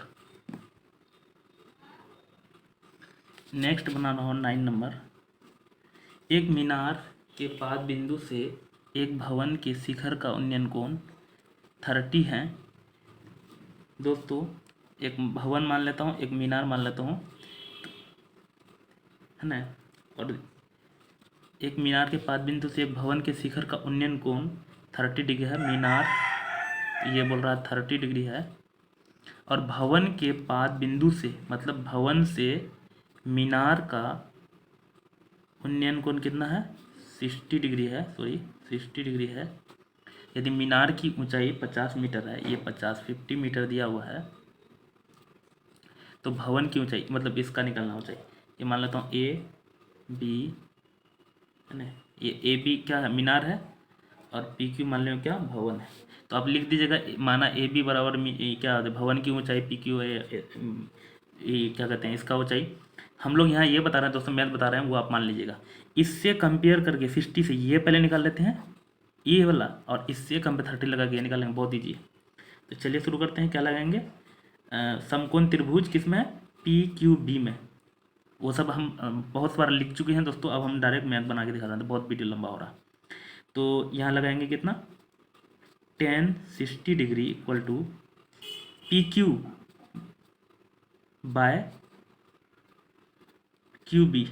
नेक्स्ट बनाना हो 9 नंबर, एक मीनार के पाद बिंदु से एक भवन के शिखर का उन्नयन कोण 30 है। दोस्तों एक भवन मान लेता हूँ, एक मीनार मान लेता हूँ, है ना, और एक मीनार के पाद बिंदु से एक भवन के शिखर का उन्नयन कोण 30 डिग्री है। मीनार ये बोल रहा है 30 डिग्री है, और भवन के पाद बिंदु से मतलब भवन से मीनार का उन्नयन कोण कितना है, 60 डिग्री है, 60 डिग्री है। यदि मीनार की ऊंचाई 50 मीटर है, ये 50 मीटर दिया हुआ है, तो भवन की ऊंचाई मतलब इसका निकालना ऊंचाई, ये मान लेता हूँ ए बी, है ना, ये ए बी क्या है, मीनार है, और पी क्यू मान लो क्या, भवन है। तो आप लिख दीजिएगा, माना ए बी बराबर क्या होता है, भवन की ऊंचाई, पी क्यू है क्या कहते हैं इसका ऊंचाई। हम लोग यहाँ ये बता रहे हैं दोस्तों, मैथ बता रहे हैं, वो आप मान लीजिएगा। इससे कंपेयर करके 60 से ये पहले निकाल लेते हैं ये वाला, और इससे कंपेयर 30 लगा के निकालेंगे, बहुत ईजी। तो चलिए शुरू करते हैं, क्या लगाएंगे, समकोण त्रिभुज किसमें है, पी क्यू बी में। वो सब हम बहुत बार लिख चुके हैं दोस्तों, अब हम डायरेक्ट मैथ बना के दिखा रहे हैं, तो बहुत वीडियो लंबा हो रहा। तो यहाँ लगाएंगे कितना, 1060 degree equal to P Q by Q B,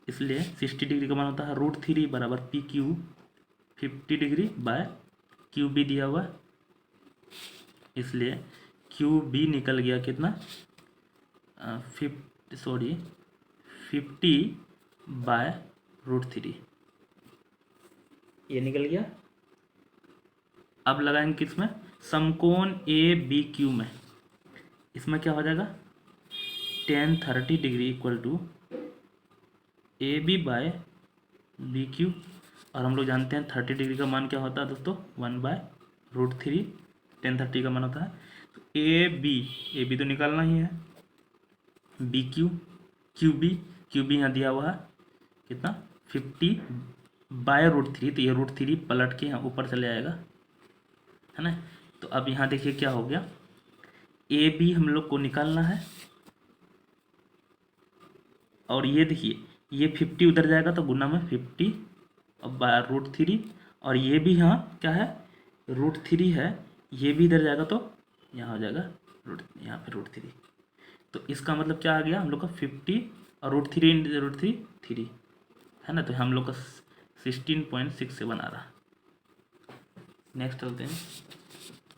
इसलिए 60 डिग्री का मान होता है √3 बराबर P Q 50 degree by Q B दिया हुआ, इसलिए क्यू बी निकल गया कितना 50 बाय √3, ये निकल गया। अब लगाएंगे किसमें, समकोण ए बी क्यू में, इसमें क्या हो जाएगा tan 30 degree equal to A B by B Q, और हम लोग जानते हैं 30 डिग्री का मान क्या होता है दोस्तों 1/√3, tan 30 का मान होता है। तो ए बी तो निकालना ही है, बी क्यू बी यहाँ दिया हुआ है कितना 50/√3, तो ये √3 पलट के यहाँ ऊपर चले आएगा, है ना। तो अब यहाँ देखिए क्या हो गया, ए बी हम लोग को निकालना है, और ये देखिए ये 50 उधर जाएगा तो गुना में 50 और √3, और ये भी यहाँ क्या है √3 है, ये भी इधर जाएगा तो यहाँ हो जाएगा यहाँ पे √3, तो इसका मतलब क्या आ गया हम लोग का 50 और √3 3 है ना, तो हम लोग का 16.67 आ रहा। नेक्स्ट चलते हैं,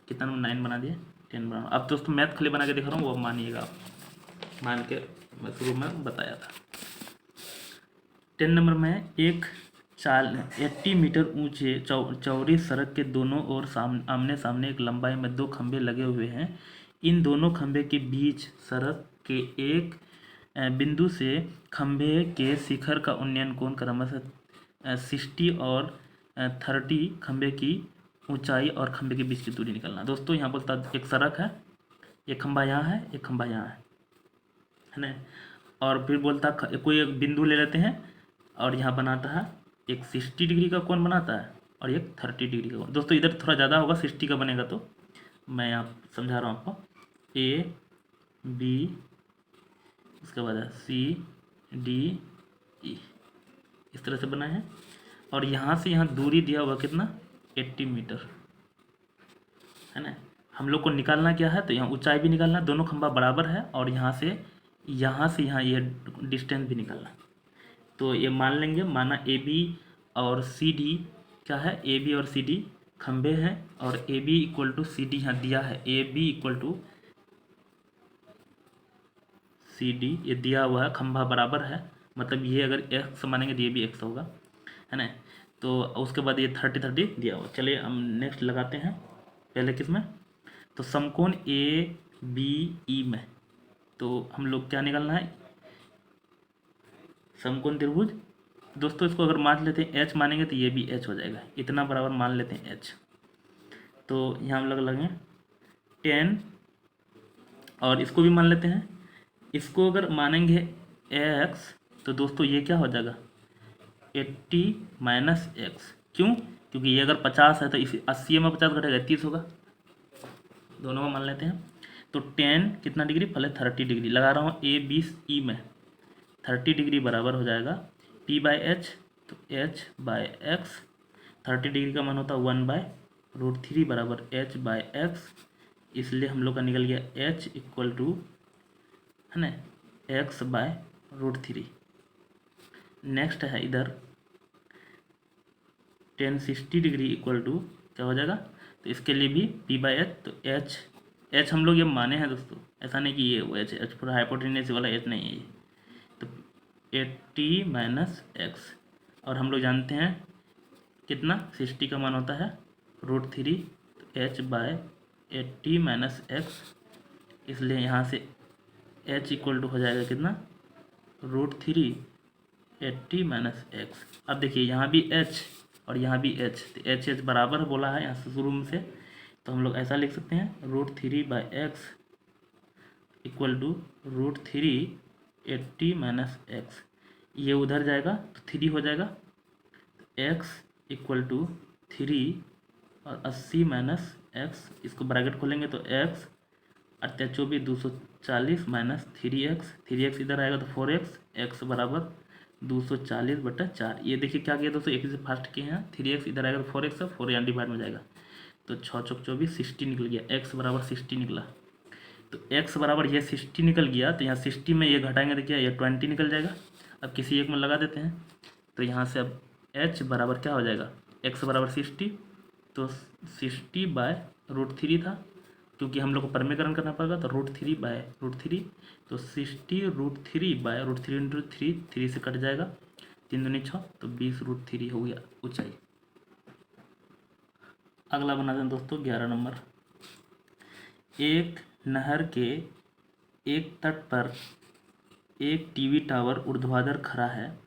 कितना नंबर 9 बना दिए 10 बना। अब दोस्तों मैथ खाली बना के दिखा रहा हूँ, वो मानिएगा आप, मान के मैं शुरू में बताया था। 10 नंबर में एक 80 मीटर ऊंचे चौड़ी सड़क के दोनों ओर आमने सामने एक लंबाई में 2 खंभे लगे हुए हैं। इन दोनों खंभे के बीच सड़क के एक बिंदु से खंभे के शिखर का उन्नयन कोण क्रमशः 60 और 30, खंभे की ऊंचाई और खंभे के बीच की दूरी निकालना। दोस्तों यहाँ बोलता एक सड़क है, एक खंभा यहाँ है, एक खंभा यहाँ है ना, और फिर बोलता कोई एक बिंदु ले लेते हैं और यहाँ बनाता है एक 60 डिग्री का कोण बनाता है और एक 30 डिग्री का कोण। दोस्तों इधर थोड़ा ज़्यादा होगा 60 का बनेगा, तो मैं यहाँ समझा रहा हूँ आपको, ए बी उसके बाद सी डी ई, इस तरह से बनाए हैं, और यहाँ से यहाँ दूरी दिया हुआ कितना 80 मीटर है ना। हम लोग को निकालना क्या है, तो यहाँ ऊंचाई भी निकालना, दोनों खंभा बराबर है, और यहाँ से यहाँ ये डिस्टेंस भी निकालना। तो ये मान लेंगे, माना ए बी और सी डी क्या है, ए बी और सी डी खंभे हैं, और A B equal to C D यहाँ दिया है, A B equal to C D ये दिया हुआ है, खंभा बराबर है, मतलब ये अगर एक्स मानेंगे तो ये भी एक्स होगा, है ना। तो उसके बाद ये 30 दिया हुआ। चलिए हम नेक्स्ट लगाते हैं, पहले किस में, तो समकोण ए बी ई में, तो हम लोग क्या निकालना है, समकोण त्रिभुज। दोस्तों इसको अगर मान लेते हैं एच मानेंगे तो ये भी एच हो जाएगा, इतना बराबर मान लेते हैं एच। तो यहाँ हम लोग लगेंगे 10, और इसको भी मान लेते हैं, इसको अगर मानेंगे एक्स तो दोस्तों ये क्या हो जाएगा 80 माइनस एक्स, क्यों, क्योंकि ये अगर 50 है तो इस 80 में 50 घटेगा 30 होगा, दोनों को मान लेते हैं। तो 10 कितना डिग्री, पहले 30 डिग्री लगा रहा हूँ ए बी ई में, 30 डिग्री बराबर हो जाएगा P बाई एच, तो H बाय एक्स, 30 डिग्री का मान होता है 1/√3 बराबर H बाय एक्स, इसलिए हम लोग का निकल गया H इक्वल टू है ना x/√3। नेक्स्ट है इधर 1060 डिग्री इक्वल टू क्या हो जाएगा, तो इसके लिए भी P बाई एच, तो H हम लोग ये माने हैं दोस्तों, ऐसा नहीं कि ये H पूरा हाइपोटेन्यूस वाला H नहीं है ये, तो 80 माइनस एक्स, और हम लोग जानते हैं कितना 60 का मान होता है √3, तो H बाय 80 माइनस एक्स, इसलिए यहाँ से H इक्वल टू हो जाएगा कितना √3 80 माइनस एक्स। अब देखिए यहाँ भी H और यहाँ भी H, तो H बराबर बोला है यहाँ से शुरू में से, तो हम लोग ऐसा लिख सकते हैं √3 by X equal to √3 80 minus X, ये उधर जाएगा तो 3 हो जाएगा, x इक्वल टू 3 और 80 माइनस एक्स, इसको ब्रैकेट खोलेंगे तो x 24 240 माइनस 3x इधर आएगा तो 4x, x बराबर 240/4। ये देखिए क्या किया दोस्तों, एक से फास्ट किए हैं, 3x इधर आएगा तो 4x है, 4 यहाँ डिवाइड में जाएगा, तो 6 चौक 24 60 निकल गया, x बराबर 60 निकला। तो x बराबर ये 60 निकल गया, तो यहाँ 60 में ये घटाएंगे तो क्या ये 20 निकल जाएगा। अब किसी एक में लगा देते हैं, तो यहाँ से अब h बराबर क्या हो जाएगा, x बराबर 60, तो 60/√3 था, क्योंकि हम लोग को परमीकरण करना पड़ेगा, तो √3/√3, तो 60√3/√3 इंटू 3 से कट जाएगा, 3 दूनी 6, तो 20√3 हो गया ऊंचाई। अगला बनाते हैं दोस्तों 11 नंबर। एक नहर के एक तट पर एक टीवी टावर ऊर्ध्वाधर खड़ा है।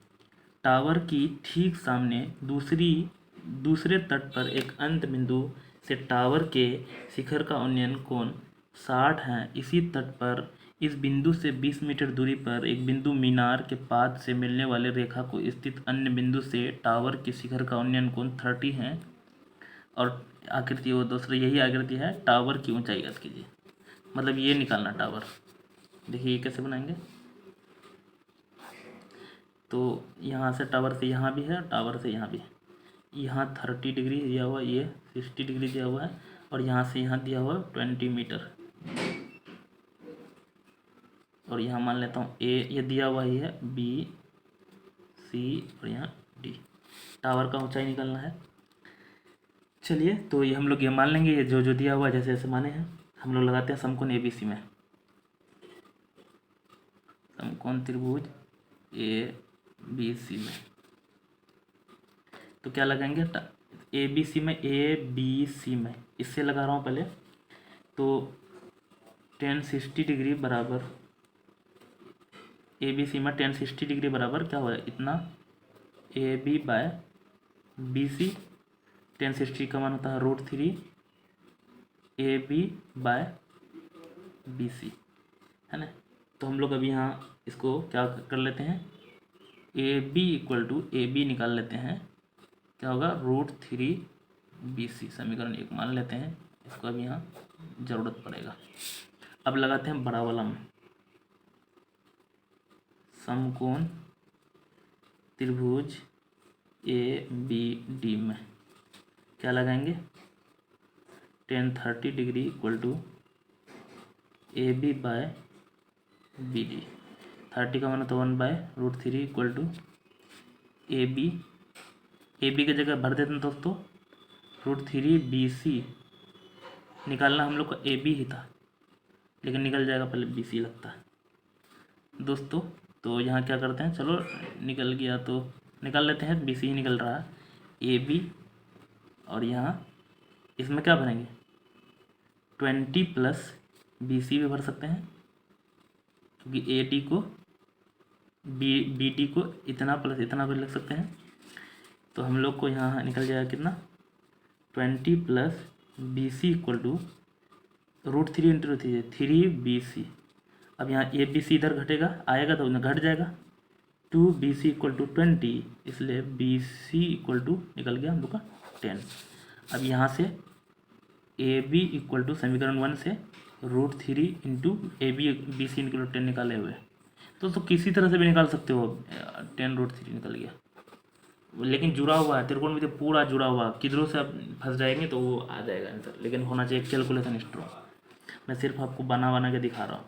टावर की ठीक सामने दूसरे तट पर एक अंत बिंदु से टावर के शिखर का उन्नयन कोण 60 है। इसी तट पर इस बिंदु से 20 मीटर दूरी पर एक बिंदु मीनार के पाद से मिलने वाले रेखा को स्थित अन्य बिंदु से टावर के शिखर का उन्नयन कोण 30 है। और आकृति वो दूसरी यही आकृति है, टावर की ऊंचाई ज्ञात कीजिए। मतलब ये निकालना टावर। देखिए ये कैसे बनाएंगे, तो यहाँ से टावर से यहाँ भी है, टावर से यहाँ भी है। यहाँ 30 डिग्री दिया हुआ, ये 60 डिग्री दिया हुआ है, और यहाँ से यहाँ दिया हुआ 20 मीटर। और यहाँ मान लेता हूँ ए, ये दिया हुआ ही है, बी सी और यहाँ डी। टावर का ऊंचाई निकालना है। चलिए तो ये हम लोग ये मान लेंगे, ये जो जो दिया हुआ जैसे जैसे माने हैं हम लोग लगाते हैं समकोण ABC में। समकोण त्रिभुज ABC में तो क्या लगाएंगे, ABC में, ABC में इससे लगा रहा हूँ पहले, तो tan 60 डिग्री बराबर ABC में tan 60 डिग्री बराबर क्या होगा, इतना AB/BC। tan 60 का मान होता है √3 AB/BC, है ना। तो हम लोग अभी यहाँ इसको क्या कर लेते हैं, AB निकाल लेते हैं, क्या होगा √3BC, समीकरण 1 मान लेते हैं। इसको अभी यहाँ ज़रूरत पड़ेगा। अब लगाते हैं बड़ा वाला में, समकोण त्रिभुज ABD में क्या लगाएंगे, tan 30 डिग्री = AB/BD। 30 का मान होता है 1/√3 = AB की जगह भर देते हैं दोस्तों, √3BC निकालना हम लोग का AB ही था, लेकिन निकल जाएगा, पहले BC लगता है दोस्तों। तो यहाँ क्या करते हैं, चलो निकल गया तो निकाल लेते हैं, BC ही निकल रहा है, AB। और यहाँ इसमें क्या भरेंगे, 20 + BC भी भर सकते हैं, क्योंकि AD को BD को इतना प्लस इतना भी लिख सकते हैं। तो हम लोग को यहाँ निकल जाएगा कितना, 20 + BC = √3 इंटू 3BC। अब यहाँ ABC इधर घटेगा, आएगा तो उधर घट जाएगा, 2BC = 20, इसलिए BC निकल गया हम लोग का 10। अब यहाँ से AB = समीकरण 1 से √3 इंटू BC × 10 निकाले हुए, तो किसी तरह से भी निकाल सकते हो, 10√3 निकल गया। लेकिन जुड़ा हुआ है, त्रिकोण में पूरा जुड़ा हुआ, किधरों से आप फंस जाएंगे तो वो आ जाएगा आंसर, लेकिन होना चाहिए कैलकुलेशन स्ट्रॉन्ग। मैं सिर्फ आपको बना के दिखा रहा हूँ।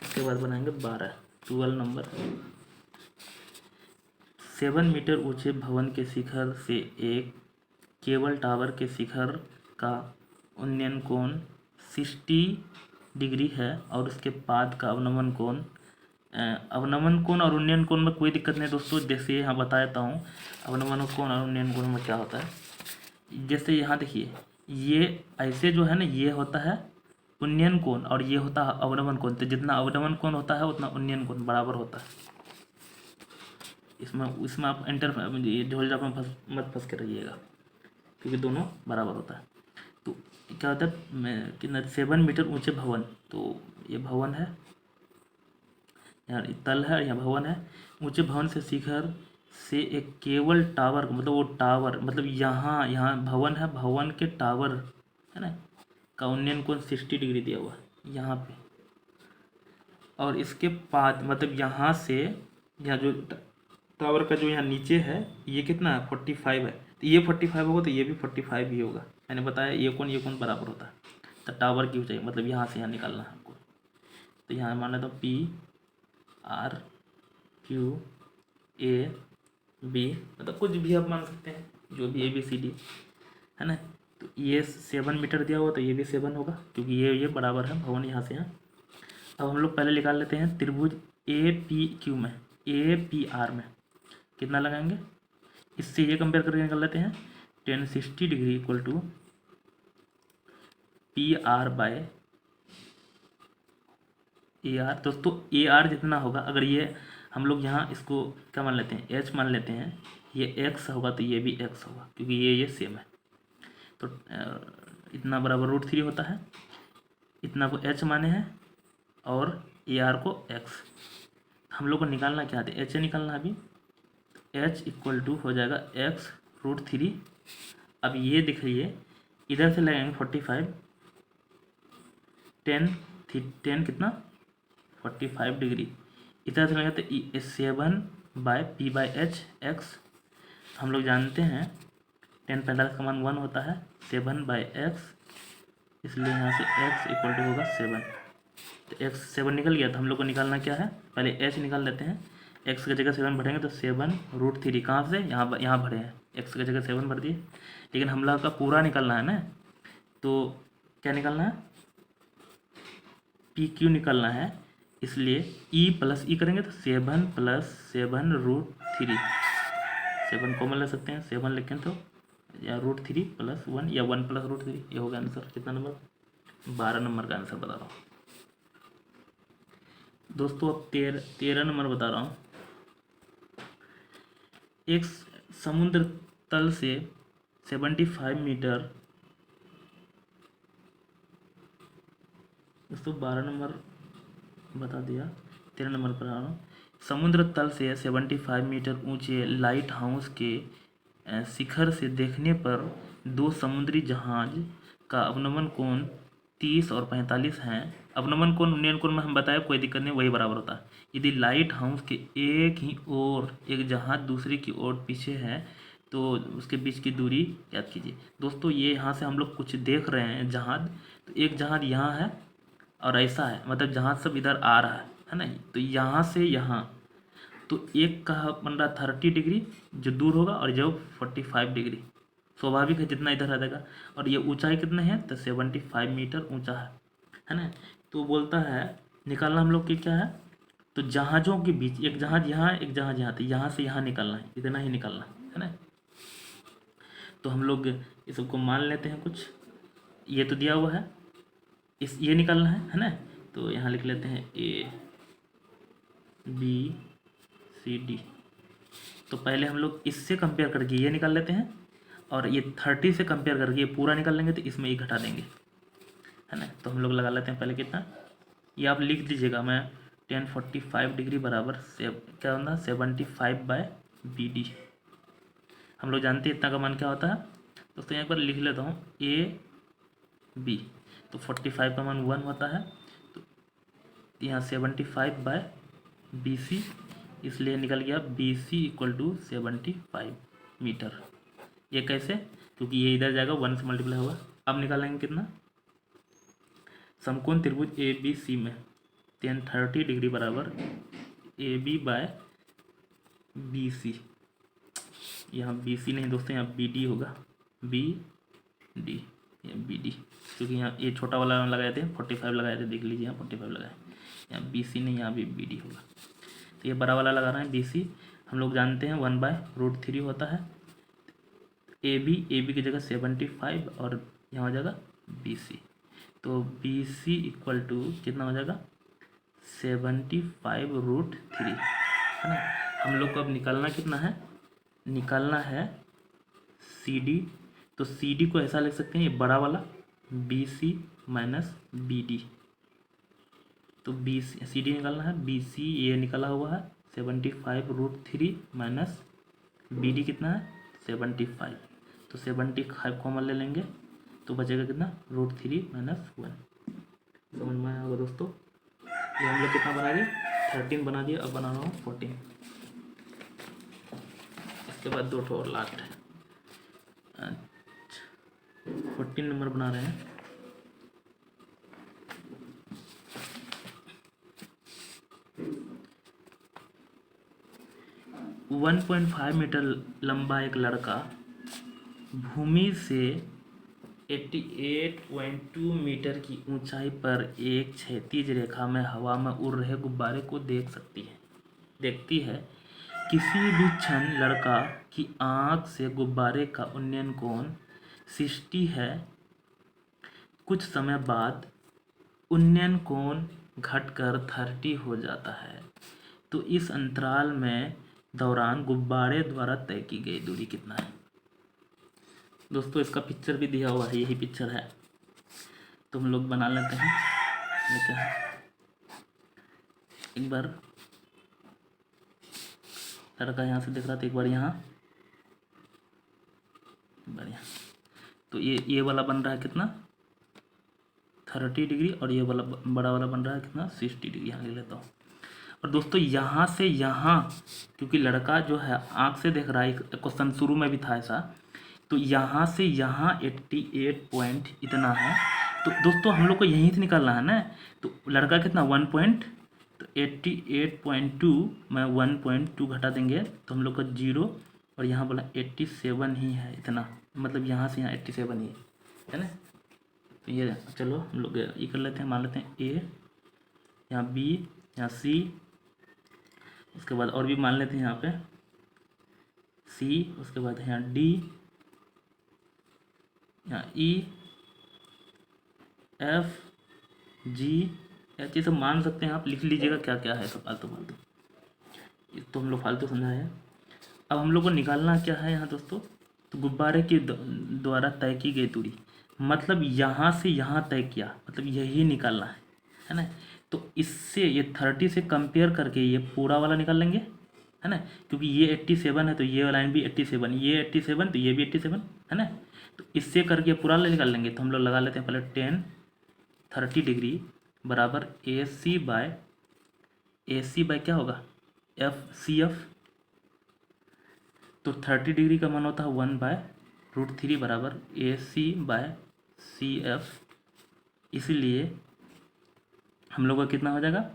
इसके बाद बनाएंगे 12 नंबर। 7 मीटर ऊंचे भवन के शिखर से एक केबल टावर के शिखर का उन्नयन कोण 60 डिग्री है, और उसके पाद का अवनमन कोण और उन्नयन कोण में कोई दिक्कत नहीं दोस्तों। जैसे यहाँ बता देता हूँ अवनमन कोण और उन्नयन कोण में क्या होता है। जैसे यहाँ देखिए, ये ऐसे जो है ना, ये होता है उन्नयन कोण और ये होता है अवनमन कोण। तो जितना अवनमन कोण होता है उतना उन्नयन कोण बराबर होता है। इसमें आप झोलझाप में मत फंस के रहिएगा, क्योंकि दोनों बराबर होता है। तो क्या होता है, कितना 7 मीटर ऊंचे भवन, तो ये भवन है, यहाँ तल है, यहाँ भवन है। ऊंचे भवन से शिखर से एक केबल टावर, मतलब वो टावर, मतलब यहाँ भवन है, भवन के टावर है ना का उन्नयन कोण 60 डिग्री दिया हुआ है यहाँ पे। और इसके बाद मतलब यहाँ से यहाँ जो टावर का जो यहाँ नीचे है, ये कितना है 45 है, तो ये 45 होगा, तो ये भी 45 ही होगा, मैंने बताया ये कोण बराबर होता है। तो टावर की ऊंचाई मतलब यहाँ से यहाँ निकालना है आपको। तो यहाँ मान लेता हूँ P R Q A B, मतलब कुछ भी आप मान सकते हैं, जो भी ABCD है ना। तो ये 7 मीटर दिया हुआ, तो ये भी 7 होगा क्योंकि ये बराबर है भवन यहाँ से यहाँ। अब हम लोग पहले निकाल लेते हैं त्रिभुज APQ में, APR में कितना लगाएंगे, इससे ये कंपेयर करके निकाल लेते हैं। 1060 degree equal to PR by AR। दोस्तों AR जितना होगा, अगर ये हम लोग यहाँ इसको क्या मान लेते हैं, H मान लेते हैं, ये X होगा तो ये भी X होगा क्योंकि ये सेम है। तो इतना बराबर √3 होता है, इतना को H माने हैं और AR को X। हम लोग को निकालना क्या है, H निकालना अभी। H इक्वल टू हो जाएगा X √3। अब ये दिखाइए, इधर से लगाएंगे 45, 10 कितना 45 डिग्री, इधर से लगाते 7 बाय P/H X। हम लोग जानते हैं 10 45 का मान 1 होता है, 7 बाय X, इसलिए यहाँ से X इक्वल टू होगा 7। तो X 7 निकल गया। तो हम लोग को निकालना क्या है, पहले H निकाल लेते हैं। X की जगह 7 भरेंगे तो 7 √3 कहाँ से, यहाँ भरे हैं, X की जगह 7 भर दिए। लेकिन हम लोग का पूरा निकालना है ना, तो क्या निकालना है, PQ निकालना है, इसलिए E + E करेंगे तो 7 + 7 √3, 7 कॉमन ले सकते हैं, 7 लिखें तो या √3 + 1 या 1 + √3, ये होगा आंसर। कितना नंबर, 12 नंबर का आंसर बता रहा हूँ दोस्तों। अब 13 नंबर बता रहा हूँ। एक समुद्र तल से 75 मीटर, दोस्तों 12 नंबर बता दिया, 13 नंबर पर आ रहा हूँ। समुद्र तल से 75 मीटर ऊंचे लाइट हाउस के शिखर से देखने पर दो समुद्री जहाज का अवनमन कोण 30 और 45 हैं। अवनमन कोण उन्नयन कोण में हम बताए कोई दिक्कत नहीं, वही बराबर होता है। यदि लाइट हाउस के एक ही ओर एक जहाज दूसरे की ओर पीछे है तो उसके बीच की दूरी याद कीजिए। दोस्तों ये यहाँ से हम लोग कुछ देख रहे हैं जहाज, तो एक जहाज यहाँ है और ऐसा है, मतलब जहाज सब इधर आ रहा है ना। तो यहाँ से यहाँ, तो एक का बन रहा 30 डिग्री जो दूर होगा और जो 45 डिग्री, स्वाभाविक है जितना इधर आ जाएगा। और ये ऊंचाई कितना है, तो 75 मीटर ऊंचा है ना। तो बोलता है निकालना हम लोग की क्या है, तो जहाज़ों के बीच एक जहाज यहाँ एक जहाज यहाँ, तो यहाँ से यहाँ निकालना है, इतना ही निकालना है ना। तो हम लोग ये सबको मान लेते हैं कुछ, ये तो दिया हुआ है, ये निकालना है ना। तो यहाँ लिख लेते हैं ABCD। तो पहले हम लोग इससे कंपेयर करके ये निकाल लेते हैं, और ये 30 से कंपेयर करके ये पूरा निकाल लेंगे, तो इसमें ये घटा देंगे है ना। तो हम लोग लगा लेते हैं पहले कितना, ये आप लिख दीजिएगा, मैं 1045 डिग्री बराबर से क्या होता है 75/BD। हम लोग जानते हैं इतना का मान क्या होता है दोस्तों। यहाँ पर लिख लेता हूँ AB, तो 45 का मान 1 होता है, तो यहाँ 75/BC, इसलिए निकल गया BC इक्वल टू 75 मीटर। ये कैसे, क्योंकि ये इधर जाएगा 1 से मल्टीप्लाई होगा। अब निकालेंगे कितना, समकोण त्रिभुज ABC में 1030 डिग्री बराबर AB/BC। यहाँ BC नहीं दोस्तों, यहाँ BD होगा, BD, ये BD, क्योंकि यहाँ ये छोटा वाला लगाए थे 45 लगाए थे, देख लीजिए यहाँ 45 लगाए, यहाँ BC नहीं, यहाँ भी BD होगा। तो ये बड़ा वाला लगा रहे हैं BC। हम लोग जानते हैं 1/√3 होता है। AB की जगह 75 और यहाँ हो जाएगा BC, तो BC इक्वल टू कितना हो जाएगा 75√3 है ना। हम लोग को अब निकालना कितना है, निकालना है CD। तो CD को ऐसा लिख सकते हैं, ये बड़ा वाला BC माइनस BD। तो CD निकालना है, BC ये निकाला हुआ है 75√3 माइनस BD कितना है 75। तो 75 कॉमन ले लेंगे तो बचेगा कितना √3 माइनस 1। समझ में आया होगा दोस्तों। ये हम लोग कितना बना दिए 13 बना दिए, अब बना रहा हूँ 14। इसके बाद 2 ठो और लास्ट है। अच्छा 14 नंबर बना रहे हैं। वन 1.5 मीटर लंबा एक लड़का भूमि से 88.2 मीटर की ऊंचाई पर एक क्षैतिज रेखा में हवा में उड़ रहे गुब्बारे को देखती है। किसी भी क्षण लड़का की आंख से गुब्बारे का उन्नयन कोण 60 है। कुछ समय बाद उन्नयन कोण घटकर 30 हो जाता है। तो इस अंतराल में दौरान गुब्बारे द्वारा तय की गई दूरी कितना है। दोस्तों इसका पिक्चर भी दिया हुआ है, यही पिक्चर है, तो हम लोग बना लेते हैं। एक बार लड़का यहाँ से दिख रहा था, एक बार यहाँ, बढ़िया। तो ये वाला बन रहा है कितना 30 डिग्री, और ये वाला बड़ा वाला बन रहा है कितना 60 डिग्री। यहाँ ले लेता हूँ। और दोस्तों यहाँ से यहाँ, क्योंकि लड़का जो है आँख से देख रहा है, क्वेश्चन शुरू में भी था ऐसा, तो यहाँ से यहाँ 88 पॉइंट इतना है। तो दोस्तों हम लोग को यहीं से निकालना है ना। तो लड़का कितना 88.2 में 1.2 घटा देंगे तो हम लोग का 0, और यहाँ बोला 87 ही है इतना, मतलब यहाँ से यहाँ 87 ही है ना। तो ये चलो हम लोग ये कर लेते हैं, मान लेते हैं A, यहाँ B, यहाँ C, उसके बाद और भी मान लेते हैं यहाँ पे C, उसके बाद यहाँ D, यहाँ E, F, G, H, ये सब मान सकते हैं आप, लिख लीजिएगा क्या क्या है सब फालतू तो हम लोग फालतू समझाए हैं। अब हम लोग को निकालना क्या है यहाँ दोस्तों, तो गुब्बारे के द्वारा तय की गई दूरी, मतलब यहाँ से यहाँ तय किया, मतलब यही निकालना है ना। तो इससे ये 30 से कंपेयर करके ये पूरा वाला निकाल लेंगे, है ना, क्योंकि ये 87 है तो ये लाइन भी 87, ये 87 तो ये भी 87 है ना। तो इससे करके पूरा निकाल लेंगे। तो हम लोग लगा लेते हैं पहले 30 डिग्री बराबर AC बाय क्या होगा CF। तो 30 डिग्री का मान होता है 1/√3 बराबर AC/CF। इसीलिए हम लोग का कितना हो जाएगा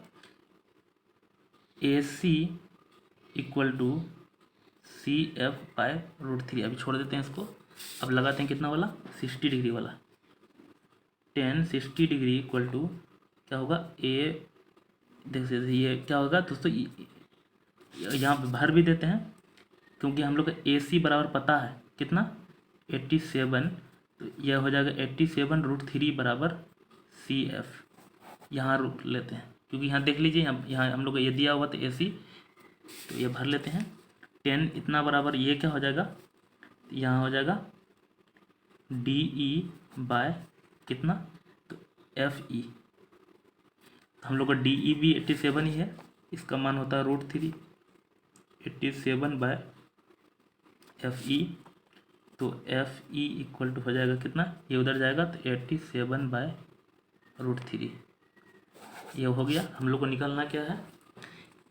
AC = CF/√3। अभी छोड़ देते हैं इसको, अब लगाते हैं कितना वाला 60 डिग्री वाला। 60 डिग्री = क्या होगा देखिए ये क्या होगा दोस्तों, यहाँ पे भर भी देते हैं क्योंकि हम लोग का AC बराबर पता है कितना 87, तो यह हो जाएगा 87√3 बराबर CF। यहाँ रोक लेते हैं क्योंकि यहाँ देख लीजिए, यहाँ हम लोग का ये दिया हुआ था AC, तो ये भर लेते हैं 10 इतना बराबर ये क्या हो जाएगा, यहाँ हो जाएगा DE कितना, तो FE। हम लोग का DE भी 87 ही है, इसका मान होता है √3 87/FE। तो FE = हो जाएगा कितना, ये उधर जाएगा तो 87/√3। ये हो गया। हम लोग को निकालना क्या है,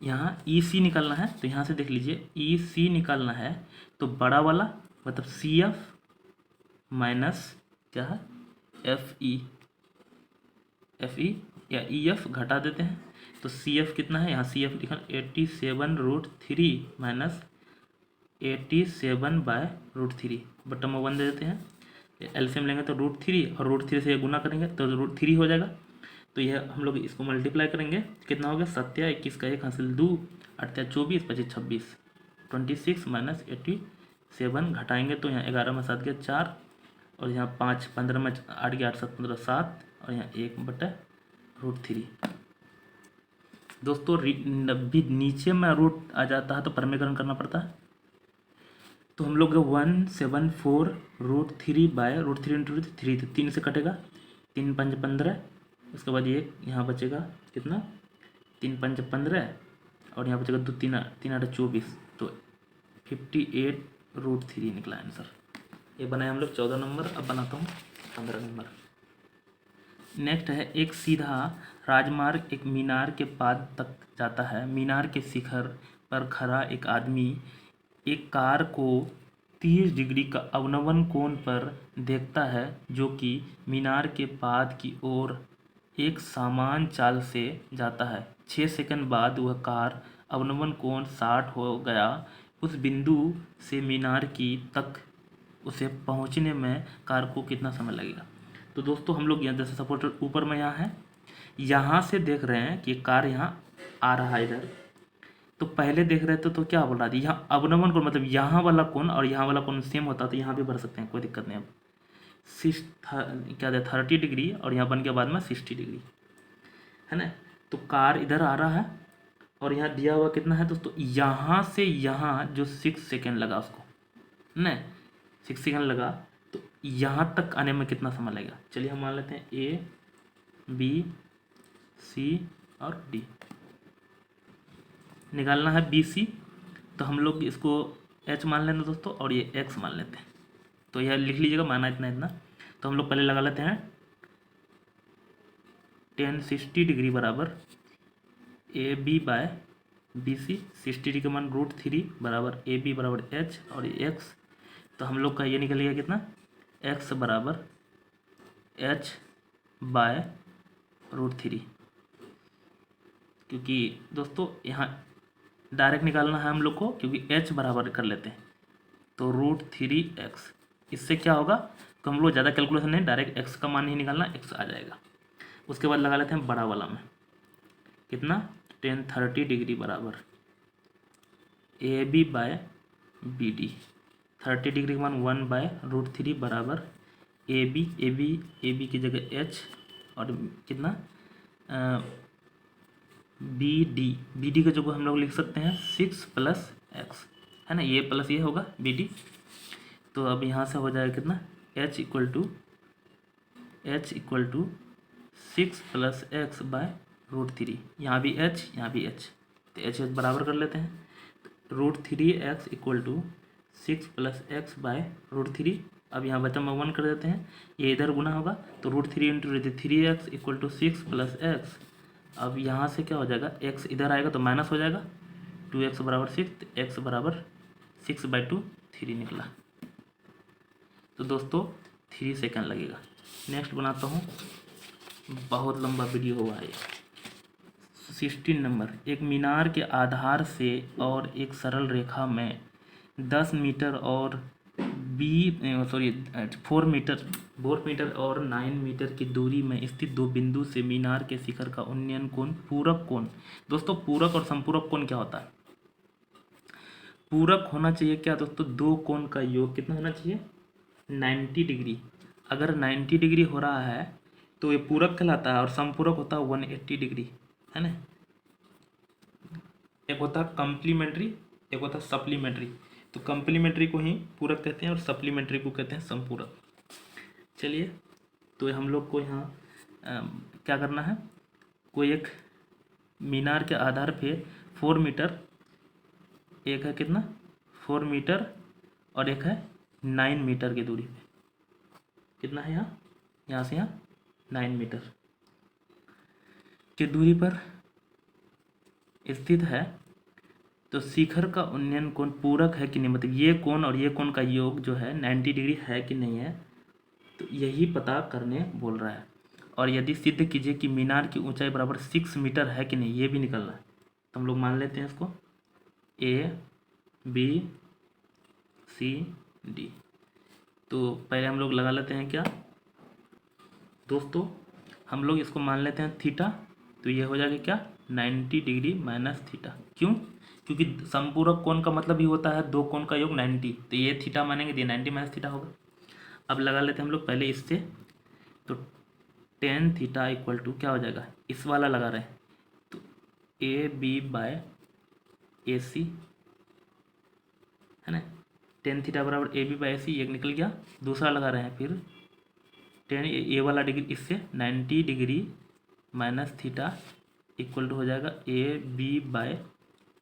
यहाँ EC निकालना है। तो यहाँ से देख लीजिए EC निकालना है तो बड़ा वाला मतलब CF माइनस क्या है FE या EF घटा देते हैं। तो CF कितना है, यहाँ CF लिखा 87√3 माइनस 87/√3 बटन में 1 दे देते हैं। एलसीएम लेंगे तो √3 और √3 से गुना करेंगे तो √3 हो जाएगा। तो यह हम लोग इसको मल्टीप्लाई करेंगे, कितना हो गया 7 21 का 1 हासिल 2 8 24 25 26 26 माइनस 87 घटाएंगे तो यहाँ 11 में 7 गया 4, और यहाँ 5 15 में 8 गया 8 7 15 7, और यहाँ 1/√3। दोस्तों भी नीचे में रूट आ जाता है तो परमीकरण करना पड़ता है। तो हम लोग 174√3/√3 इंटू 3, 3 से कटेगा 3 5 15, उसके बाद ये यहाँ बचेगा कितना 3 5 15, और यहाँ बचेगा 2 3 8 24, तो 58√3 निकला आंसर। ये बनाए हम लोग 14 नंबर। अब बनाता हूँ 15 नंबर। नेक्स्ट है, एक सीधा राजमार्ग एक मीनार के पाद तक जाता है। मीनार के शिखर पर खड़ा एक आदमी एक कार को 30 डिग्री का अवनमन कोण पर देखता है, जो कि मीनार के बाद की ओर एक समान चाल से जाता है। 6 सेकंड बाद वह कार अवनमन कोण 60 हो गया। उस बिंदु से मीनार की तक उसे पहुंचने में कार को कितना समय लगेगा। तो दोस्तों हम लोग यहाँ जैसे सपोर्ट ऊपर में यहाँ है, यहाँ से देख रहे हैं कि कार यहाँ आ रहा है इधर, तो पहले देख रहे थे तो क्या बोल रहा था, यहाँ अवनमन कोण मतलब यहाँ वाला कोण और यहाँ वाला कोण सेम होता, तो यहाँ भी भर सकते हैं, कोई दिक्कत नहीं। अब क्या है 30 डिग्री और यहाँ बन के बाद में 60 डिग्री है ना। तो कार इधर आ रहा है और यहाँ दिया हुआ कितना है दोस्तों, यहाँ से यहाँ जो 6 सेकेंड लगा उसको ना, 6 सेकेंड लगा, तो यहाँ तक आने में कितना समय लगेगा। चलिए हम मान लेते हैं ए बी सी और डी निकालना है बी सी, तो हम लोग इसको एच मान लेते हैं दोस्तों और ये एक्स मान लेते हैं। तो यह लिख लीजिएगा माना इतना इतना। तो हम लोग पहले लगा लेते हैं 1060 डिग्री बराबर A B by B C, 60 degree का मान √3 बराबर ए बी बराबर एच और एक्स। तो हम लोग का ये निकल गया कितना, एक्स बराबर एच बाय √3, क्योंकि दोस्तों यहाँ डायरेक्ट निकालना है हम लोग को, क्योंकि एच बराबर कर लेते हैं तो √3x। इससे क्या होगा, तो हम लोग ज़्यादा कैलकुलेशन नहीं, डायरेक्ट एक्स का मान ही निकालना, एक्स आ जाएगा। उसके बाद लगा लेते हैं बड़ा वाला में कितना, 1030 डिग्री बराबर A B by B D, 30 degree का मान 1 बाय √3 बराबर ए बी की जगह एच और कितना बी डी का जो हम लोग लिख सकते हैं 6 + x है ना, ये प्लस ये होगा बी डी। तो अब यहाँ से हो जाएगा कितना, h equal to 6 + x by √3, यहाँ भी h यहाँ भी h, तो h बराबर कर लेते हैं। √3x equal to 6 + x by √3। अब यहाँ बचा में 1 कर देते हैं, ये इधर गुना होगा तो √3 × 3x इक्वल टू 6 + x। अब यहाँ से क्या हो जाएगा, x इधर आएगा तो माइनस हो जाएगा, 2x बराबर 6, x बराबर 6/2 3 निकला। तो दोस्तों 3 सेकंड लगेगा। नेक्स्ट बनाता हूँ, बहुत लंबा वीडियो हुआ है। 16 नंबर, एक मीनार के आधार से और एक सरल रेखा में 10 मीटर और 4 मीटर और 9 मीटर की दूरी में स्थित दो बिंदु से मीनार के शिखर का उन्नयन कोण पूरक कोण। दोस्तों पूरक और संपूरक कोण क्या होता है, पूरक होना चाहिए क्या दोस्तों, दो कोण का योग कितना होना चाहिए, 90 डिग्री। अगर 90 डिग्री हो रहा है तो ये पूरक कहलाता है, और संपूरक होता है 180 डिग्री है ना। एक होता है कम्प्लीमेंट्री, एक होता है सप्लीमेंट्री। तो कम्प्लीमेंट्री को ही पूरक कहते हैं और सप्लीमेंट्री को कहते हैं संपूरक। चलिए तो हम लोग को यहाँ क्या करना है, कोई एक मीनार के आधार पे 4 मीटर, एक है कितना 4 मीटर और एक है 9 मीटर की दूरी पे, कितना है यहाँ से यहाँ 9 मीटर की दूरी पर स्थित है। तो शिखर का उन्नयन कोण पूरक है कि नहीं, मतलब ये कोण और ये कोण का योग जो है 90 डिग्री है कि नहीं है, तो यही पता करने बोल रहा है। और यदि सिद्ध कीजिए कि मीनार की ऊंचाई बराबर 6 मीटर है कि नहीं, ये भी निकल रहा है। तो हम लोग मान लेते हैं इसको ए बी सी डी। तो पहले हम लोग लगा लेते हैं क्या दोस्तों, हम लोग इसको मान लेते हैं थीटा। तो ये हो जाएगा क्या 90 डिग्री माइनस थीटा। क्यों, क्योंकि संपूरक कोण का मतलब ही होता है दो कोण का योग 90, तो ये थीटा मानेंगे तो ये 90 माइनस थीटा होगा। अब लगा लेते हैं हम लोग पहले इससे, तो tan थीटा इक्वल टू क्या हो जाएगा, इस वाला लगा रहे हैं तो ए बी बाय ए सी है ना, tan थीटा बराबर ए बी बाय ए सी, एक निकल गया। दूसरा लगा रहे हैं फिर tan ए वाला डिग्री इससे 90 degree minus theta equal to हो जाएगा A B by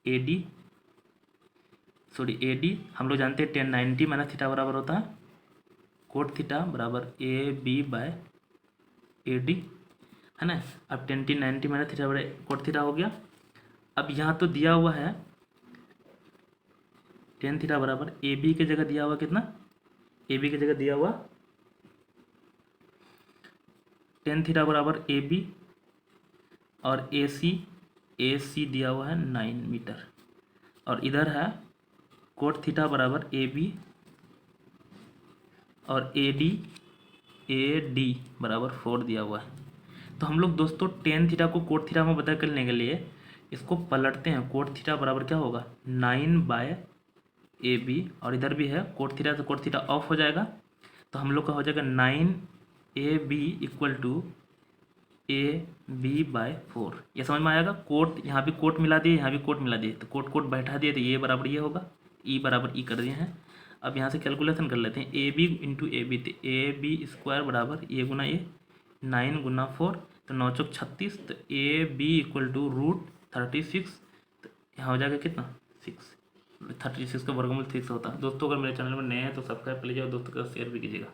A D, A D. हम लोग जानते हैं tan 90 माइनस थीटा बराबर होता है कोट थीटा बराबर A B by A D है ना। अब tan 90 माइनस थीटा बराबर कोट थीटा हो गया। अब यहाँ तो दिया हुआ है टेन थीटा बराबर ए बी की जगह दिया हुआ कितना, ए बी की जगह दिया हुआ टेन थीटा बराबर ए बी और ए सी दिया हुआ है 9 मीटर, और इधर है कोट थीटा बराबर ए बी और ए डी बराबर 4 दिया हुआ है। तो हम लोग दोस्तों टेन थीटा को कोट थीटा में बदल करने के लिए इसको पलटते हैं। कोट थीटा बराबर क्या होगा 9/AB, और इधर भी है कोट थीटा, तो कोट थीटा ऑफ हो जाएगा, तो हम लोग का हो जाएगा 9AB इक्वल टू AB/4। ये समझ में आएगा। कोट यहाँ भी कोट मिला दिए, यहाँ भी कोट मिला दिए, तो कोट बैठा दिए, तो ये बराबर ये होगा, ई बराबर ई कर दिए हैं। अब यहाँ से कैलकुलेशन कर लेते हैं, A B into A B, तो ए बी स्क्वायर बराबर ए गुना ए, 9 गुना 4, तो 9 चौक 36, तो ए बी इक्वल टू √36, तो यहाँ हो जाएगा कितना 6, 36 का वर्गमूल 6 होता है। दोस्तों अगर मेरे चैनल में नए हैं तो सब्सक्राइब कर लीजिए और दोस्तों का शेयर भी कीजिएगा।